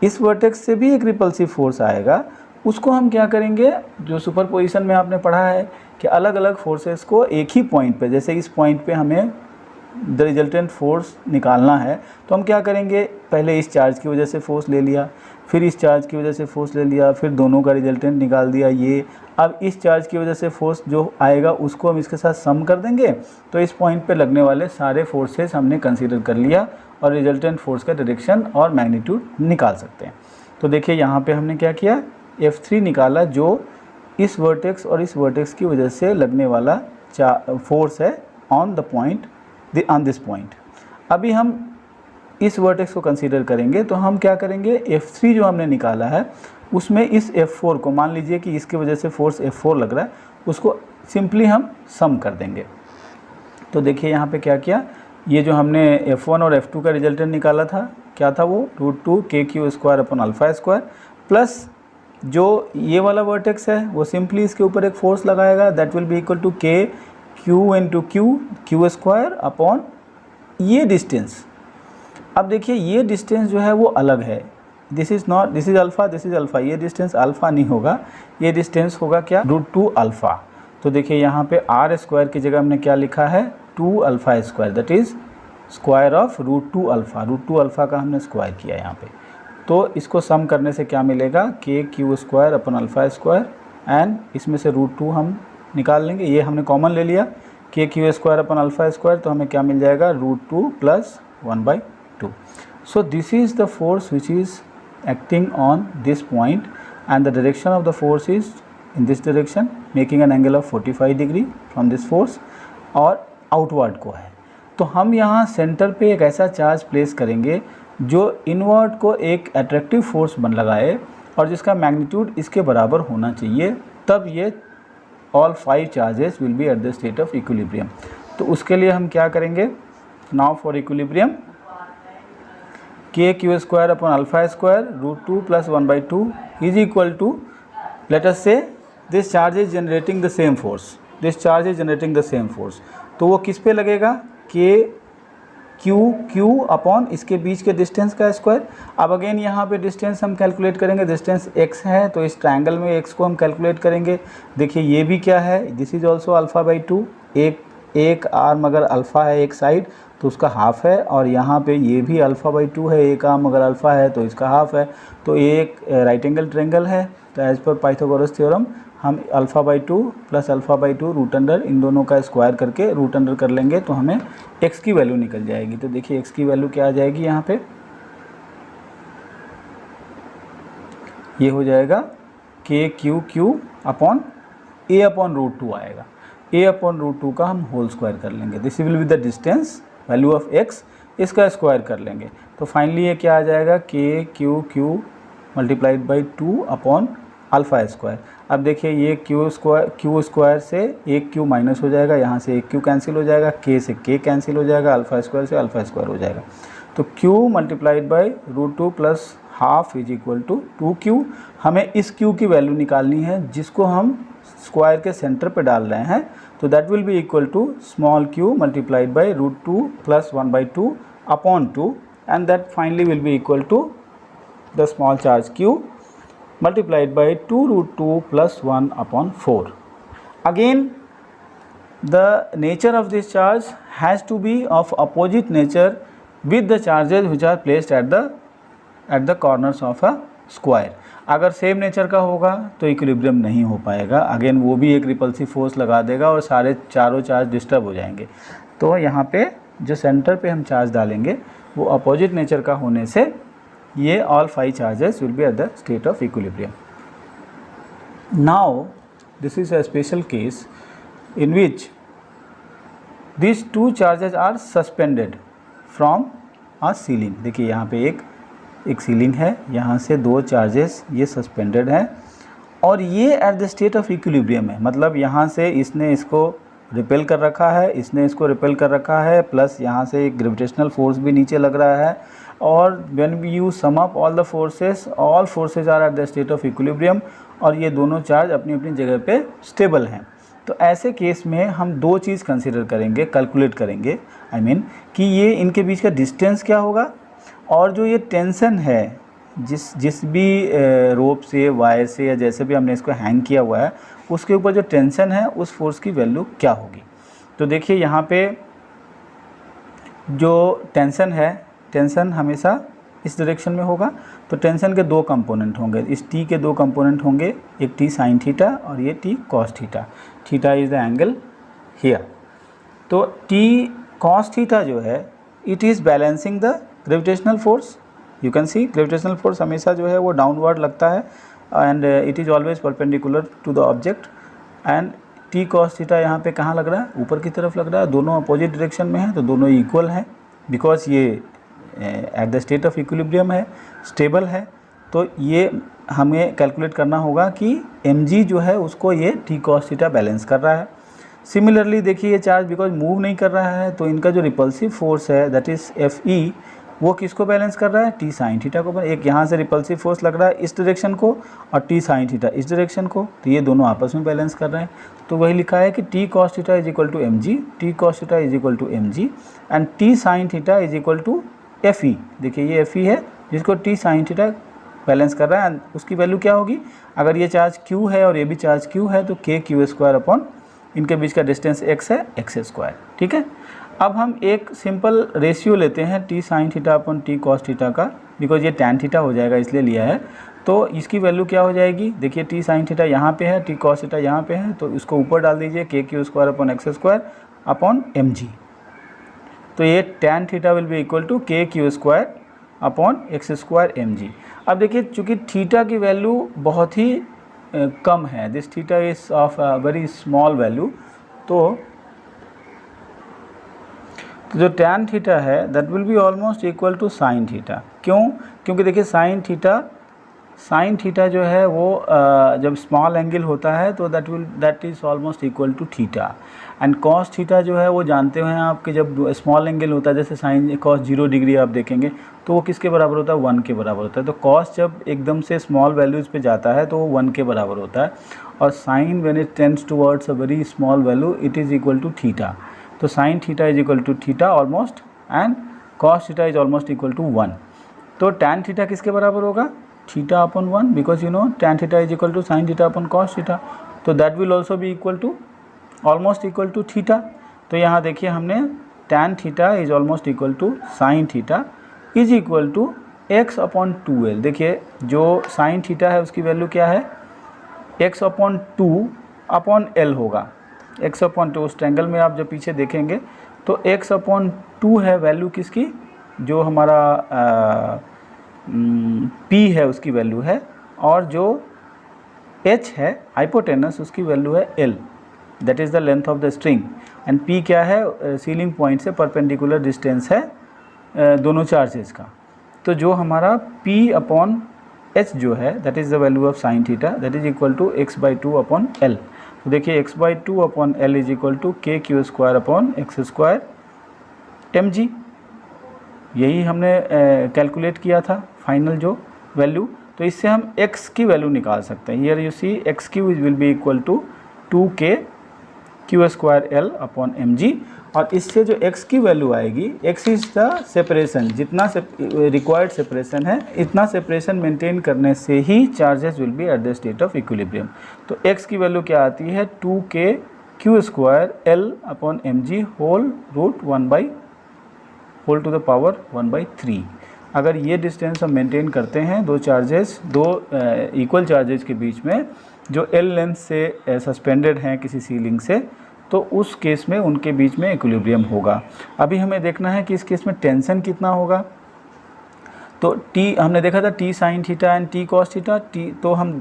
इस वर्टेक्स से भी एक रिपल्सिव फोर्स आएगा, उसको हम क्या करेंगे, जो सुपरपोजिशन में आपने पढ़ा है कि अलग अलग फोर्सेस को एक ही पॉइंट पे, जैसे इस पॉइंट पे हमें द रिजल्टेंट फोर्स निकालना है तो हम क्या करेंगे, पहले इस चार्ज की वजह से फोर्स ले लिया, फिर इस चार्ज की वजह से फोर्स ले लिया, फिर दोनों का रिजल्टेंट निकाल दिया ये। अब इस चार्ज की वजह से फोर्स जो आएगा उसको हम इसके साथ सम कर देंगे, तो इस पॉइंट पे लगने वाले सारे फोर्सेस हमने कंसीडर कर लिया और रिजल्टेंट फोर्स का डायरेक्शन और मैग्नीट्यूड निकाल सकते हैं। तो देखिए यहाँ पे हमने क्या किया, F3 निकाला जो इस वर्टेक्स और इस वर्टेक्स की वजह से लगने वाला फोर्स है on the point on this point. अभी हम इस वर्टेक्स को कंसीडर करेंगे तो हम क्या करेंगे, F3 जो हमने निकाला है उसमें इस F4 को, मान लीजिए कि इसके वजह से फोर्स F4 लग रहा है, उसको सिंपली हम सम कर देंगे। तो देखिए यहाँ पे क्या किया, ये जो हमने F1 और F2 का रिजल्टेंट निकाला था क्या था वो √2 K Q square upon alpha square, plus जो ये वाला वर्टेक्स है वो सिंपली इसके ऊपर एक फोर्स लगाएगा that will be equal to K Q into Q square upon ये डिस्टेंस। अब देखिए ये डिस्टेंस जो है वो अलग है, this is not, this is alpha, this is alpha, ये डिस्टेंस अल्फ़ा नहीं होगा, ये डिस्टेंस होगा क्या √2 अल्फ़ा। तो देखिए यहाँ पे आर स्क्वायर की जगह हमने क्या लिखा है 2 alpha square, that is square of √2 alpha. √2 alpha का हमने स्क्वायर किया यहाँ पे। तो इसको सम करने से क्या मिलेगा, के Q square upon alpha square and इसमें से √2 हम निकाल लेंगे, ये हमने कॉमन ले लिया, के Q square upon alpha square, तो हमें क्या मिल जाएगा √2 plus 1/2। So this is the force which is acting on this point and the direction of the force is in this direction, making an angle of 45 degree from this force और outward को है। तो हम यहाँ centre पे एक ऐसा charge place करेंगे जो इनवर्ड को एक अट्रैक्टिव फोर्स बन लगाए और जिसका मैग्नीट्यूड इसके बराबर होना चाहिए, तब ये all 5 charges will be at the state of equilibrium. तो उसके लिए हम क्या करेंगे, now for equilibrium K Q square upon alpha square √2 plus 1/2 is equal to, let us say this charge is generating the same force, this charge is generating the same force, तो वो किस पे लगेगा, के क्यू अपॉन इसके बीच के distance का square. अब अगेन यहाँ पे डिस्टेंस हम कैलकुलेट करेंगे, डिस्टेंस x है तो इस ट्रायंगल में x को हम कैलकुलेट करेंगे। देखिए ये भी क्या है, दिस इज ऑल्सो अल्फ़ा/2, एक आर्म अगर अल्फ़ा है एक साइड तो उसका हाफ है, और यहाँ पे ये भी अल्फ़ा/2 है, एक आर्म अगर अल्फ़ा है तो इसका हाफ है, तो ये एक राइट एंगल ट्रायंगल है। तो एज पर पाइथागोरस थ्योरम हम अल्फ़ा/2 प्लस अल्फ़ा/2 रूट अंडर इन दोनों का स्क्वायर करके रूट अंडर कर लेंगे तो हमें x की वैल्यू निकल जाएगी। तो देखिए x की वैल्यू क्या आ जाएगी, यहाँ पे ये हो जाएगा के क्यू अपॉन a अपॉन √2 आएगा, a अपॉन √2 का हम होल स्क्वायर कर लेंगे, this will be the distance value of x, इसका स्क्वायर कर लेंगे तो फाइनली ये क्या आ जाएगा, के Q multiplied by 2 upon alpha square. अब देखिए ये क्यू स्क्वायर से एक क्यू माइनस हो जाएगा, यहाँ से एक क्यू कैंसिल हो जाएगा, के से के कैंसिल हो जाएगा, अल्फ़ा स्क्वायर से अल्फ़ा स्क्वायर हो जाएगा। तो Q multiplied by √2 plus half is equal to 2q। हमें इस क्यू की वैल्यू निकालनी है जिसको हम स्क्वायर के सेंटर पे डाल रहे हैं, तो that will be equal to small q multiplied by √2 plus 1/2 upon 2 and that finally will be equal to the small charge q multiplied by 2√2 plus 1 upon 4. Again, the nature of this charge has to be of opposite nature with the charges which are placed at the corners of a square. अगर same nature का होगा तो equilibrium नहीं हो पाएगा, again वो भी एक रिपल्सिव फोर्स लगा देगा और सारे चारों चार्ज डिस्टर्ब हो जाएंगे। तो यहाँ पे जो सेंटर पे हम चार्ज डालेंगे वो अपोजिट नेचर का होने से ये all 5 charges will be at the state of equilibrium. Now this is a special case in which this two charges are suspended from a ceiling. देखिए यहाँ पे एक सीलिंग है, यहाँ से दो चार्जेस ये सस्पेंडेड हैं और ये eight the state of equilibrium है, मतलब यहाँ से इसने इसको रिपेल कर रखा है, इसने इसको रिपेल कर रखा है, प्लस यहाँ से एक ग्रेविटेशनल फोर्स भी नीचे लग रहा है, और when we you sum up all forces are at the state of equilibrium, और ये दोनों चार्ज अपनी अपनी जगह पे स्टेबल हैं। तो ऐसे केस में हम दो चीज़ कंसिडर करेंगे, कैलकुलेट करेंगे, कि ये इनके बीच का डिस्टेंस क्या होगा, और जो ये टेंशन है जिस भी रोप से, वायर से, या जैसे भी हमने इसको हैंग किया हुआ है, उसके ऊपर जो टेंशन है उस फोर्स की वैल्यू क्या होगी। तो देखिए यहाँ पे जो टेंशन है, टेंशन हमेशा इस डायरेक्शन में होगा, तो टेंशन के दो कंपोनेंट होंगे, इस टी के दो कंपोनेंट होंगे, एक टी साइन थीटा और ये T cos theta. Theta is the angle here. तो टी कॉस थीटा जो है it is balancing the gravitational force. You can see gravitational force हमेशा जो है वो डाउनवर्ड लगता है and it is always perpendicular to the object, and T cos theta यहाँ पे कहाँ लग रहा है, ऊपर की तरफ लग रहा है, दोनों अपोजिट डायरेक्शन में है, तो दोनों इक्वल हैं बिकॉज ये eight the state of equilibrium है, स्टेबल है। तो ये हमें कैलकुलेट करना होगा कि mg जो है उसको ये टी कॉस थीटा बैलेंस कर रहा है। सिमिलरली देखिए ये चार्ज बिकॉज मूव नहीं कर रहा है, तो इनका जो रिपल्सिव फोर्स है दैट इज़ Fe, वो किसको बैलेंस कर रहा है, टी साइन थीटा को। एक यहाँ से रिपल्सिव फोर्स लग रहा है इस डायरेक्शन को और टी साइन थीटा इस डायरेक्शन को, तो ये दोनों आपस में बैलेंस कर रहे हैं। तो वही लिखा है कि T cos theta is equal to mg, T cos theta is equal to mg and T sine theta is equal to Fe। देखिए ये Fe है जिसको टी साइन थीटा बैलेंस कर रहा है, उसकी वैल्यू क्या होगी, अगर ये चार्ज q है और ये भी चार्ज q है तो kq² अपॉन इनके बीच का डिस्टेंस x है, x²। ठीक है, अब हम एक सिंपल रेशियो लेते हैं T sine theta upon T cos theta का, बिकॉज ये टैन थीटा हो जाएगा इसलिए लिया है। तो इसकी वैल्यू क्या हो जाएगी, देखिए टी साइन थीटा यहाँ पे है, टी कॉस थीटा यहाँ पे है, तो इसको ऊपर डाल दीजिए kq² upon x² upon mg। तो ये tan theta will be equal to kq² upon x² mg। अब देखिए चूँकि थीटा की वैल्यू बहुत ही कम है, this theta is of very small value, तो जो टैन थीटा है that will be almost equal to sine theta. क्यों, क्योंकि देखिए साइन थीटा जो है वो जब स्मॉल एंगल होता है तो that is almost equal to theta, and cos theta जो है वो जानते हैं आपके, जब स्मॉल एंगल होता है जैसे साइन कॉस 0 डिग्री आप देखेंगे तो वो किसके बराबर होता है, 1 के बराबर होता है। तो कॉस जब एकदम से स्मॉल वैल्यूज़ पे जाता है तो वो 1 के बराबर होता है, और sine when it tends towards a very small value it is equal to theta. तो sine theta is equal to theta almost, and cos theta is almost equal to 1। तो टैन थीटा किसके बराबर होगा, theta upon 1, because you know tan theta is equal to sine theta upon cos theta, तो that will also be equal to almost equal to theta. तो यहाँ देखिए हमने tan theta is almost equal to sine theta is equal to x upon 2l। देखिए जो sine theta है उसकी value क्या है, x अपॉन 2 अपॉन l होगा, x अपॉन 2। उस ट्रायंगल में आप जब पीछे देखेंगे तो x अपॉन 2 है वैल्यू किसकी, जो हमारा p है उसकी वैल्यू है, और जो h है हाइपोटेनस उसकी वैल्यू है l, that is the length of the string, and p क्या है, सीलिंग पॉइंट से परपेंडिकुलर डिस्टेंस है दोनों चार्जेस का। तो जो हमारा p अपॉन h जो है that is the value of sine theta, that is equal to x/2 upon l। तो देखिए x/2 upon l is equal to kq² upon x² mg। यही हमने कैलकुलेट किया था फाइनल जो वैल्यू, तो इससे हम x की वैल्यू निकाल सकते हैं। Here you see x³ will be equal to 2kq² upon mg, और इससे जो x की वैल्यू आएगी, x इज़ द सेपरेशन, जितना रिक्वायर्ड सेपरेशन है इतना सेपरेशन मेंटेन करने से ही charges will be at the state of equilibrium. तो x की वैल्यू क्या आती है, 2kq² upon mg whole root 1/3। अगर ये डिस्टेंस हम मेंटेन करते हैं दो इक्वल चार्जेस के बीच में जो l लेंथ से सस्पेंडेड हैं किसी सीलिंग से, तो उस केस में उनके बीच में इक्विलिब्रियम होगा। अभी हमें देखना है कि इस केस में टेंशन कितना होगा। तो टी हमने देखा था T sine theta and T cos theta, T तो हम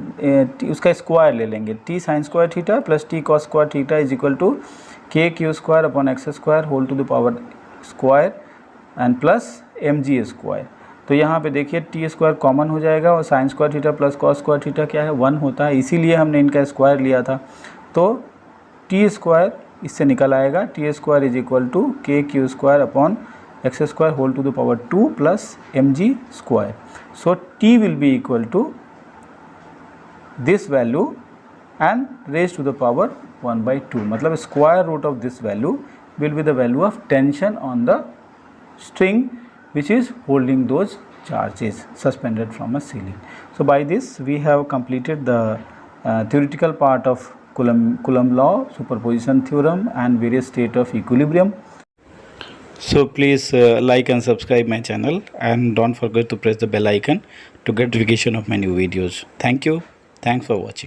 उसका स्क्वायर ले लेंगे, T sine square theta plus T cos square theta is equal to K Q square upon X square whole to the power square and plus M G square. तो यहाँ पे देखिए T square common हो जाएगा और sign square theta plus cos square theta क्या है 1 होता है, इसीलिए हमने इनका स्क्वायर लिया था। तो टी स्क्वायर इससे निकल आएगा, T square is equal to K Q square upon X square whole to the power 2 plus M G square. So T will be equal to this value and raise to the power 1/2, मतलब square root of this value will be the value of tension on the string which is holding those charges suspended from a ceiling. So by this we have completed the theoretical part of Coulomb law, superposition theorem and various state of equilibrium. So please like and subscribe my channel and don't forget to press the bell icon to get notification of my new videos. Thank you. Thanks for watching.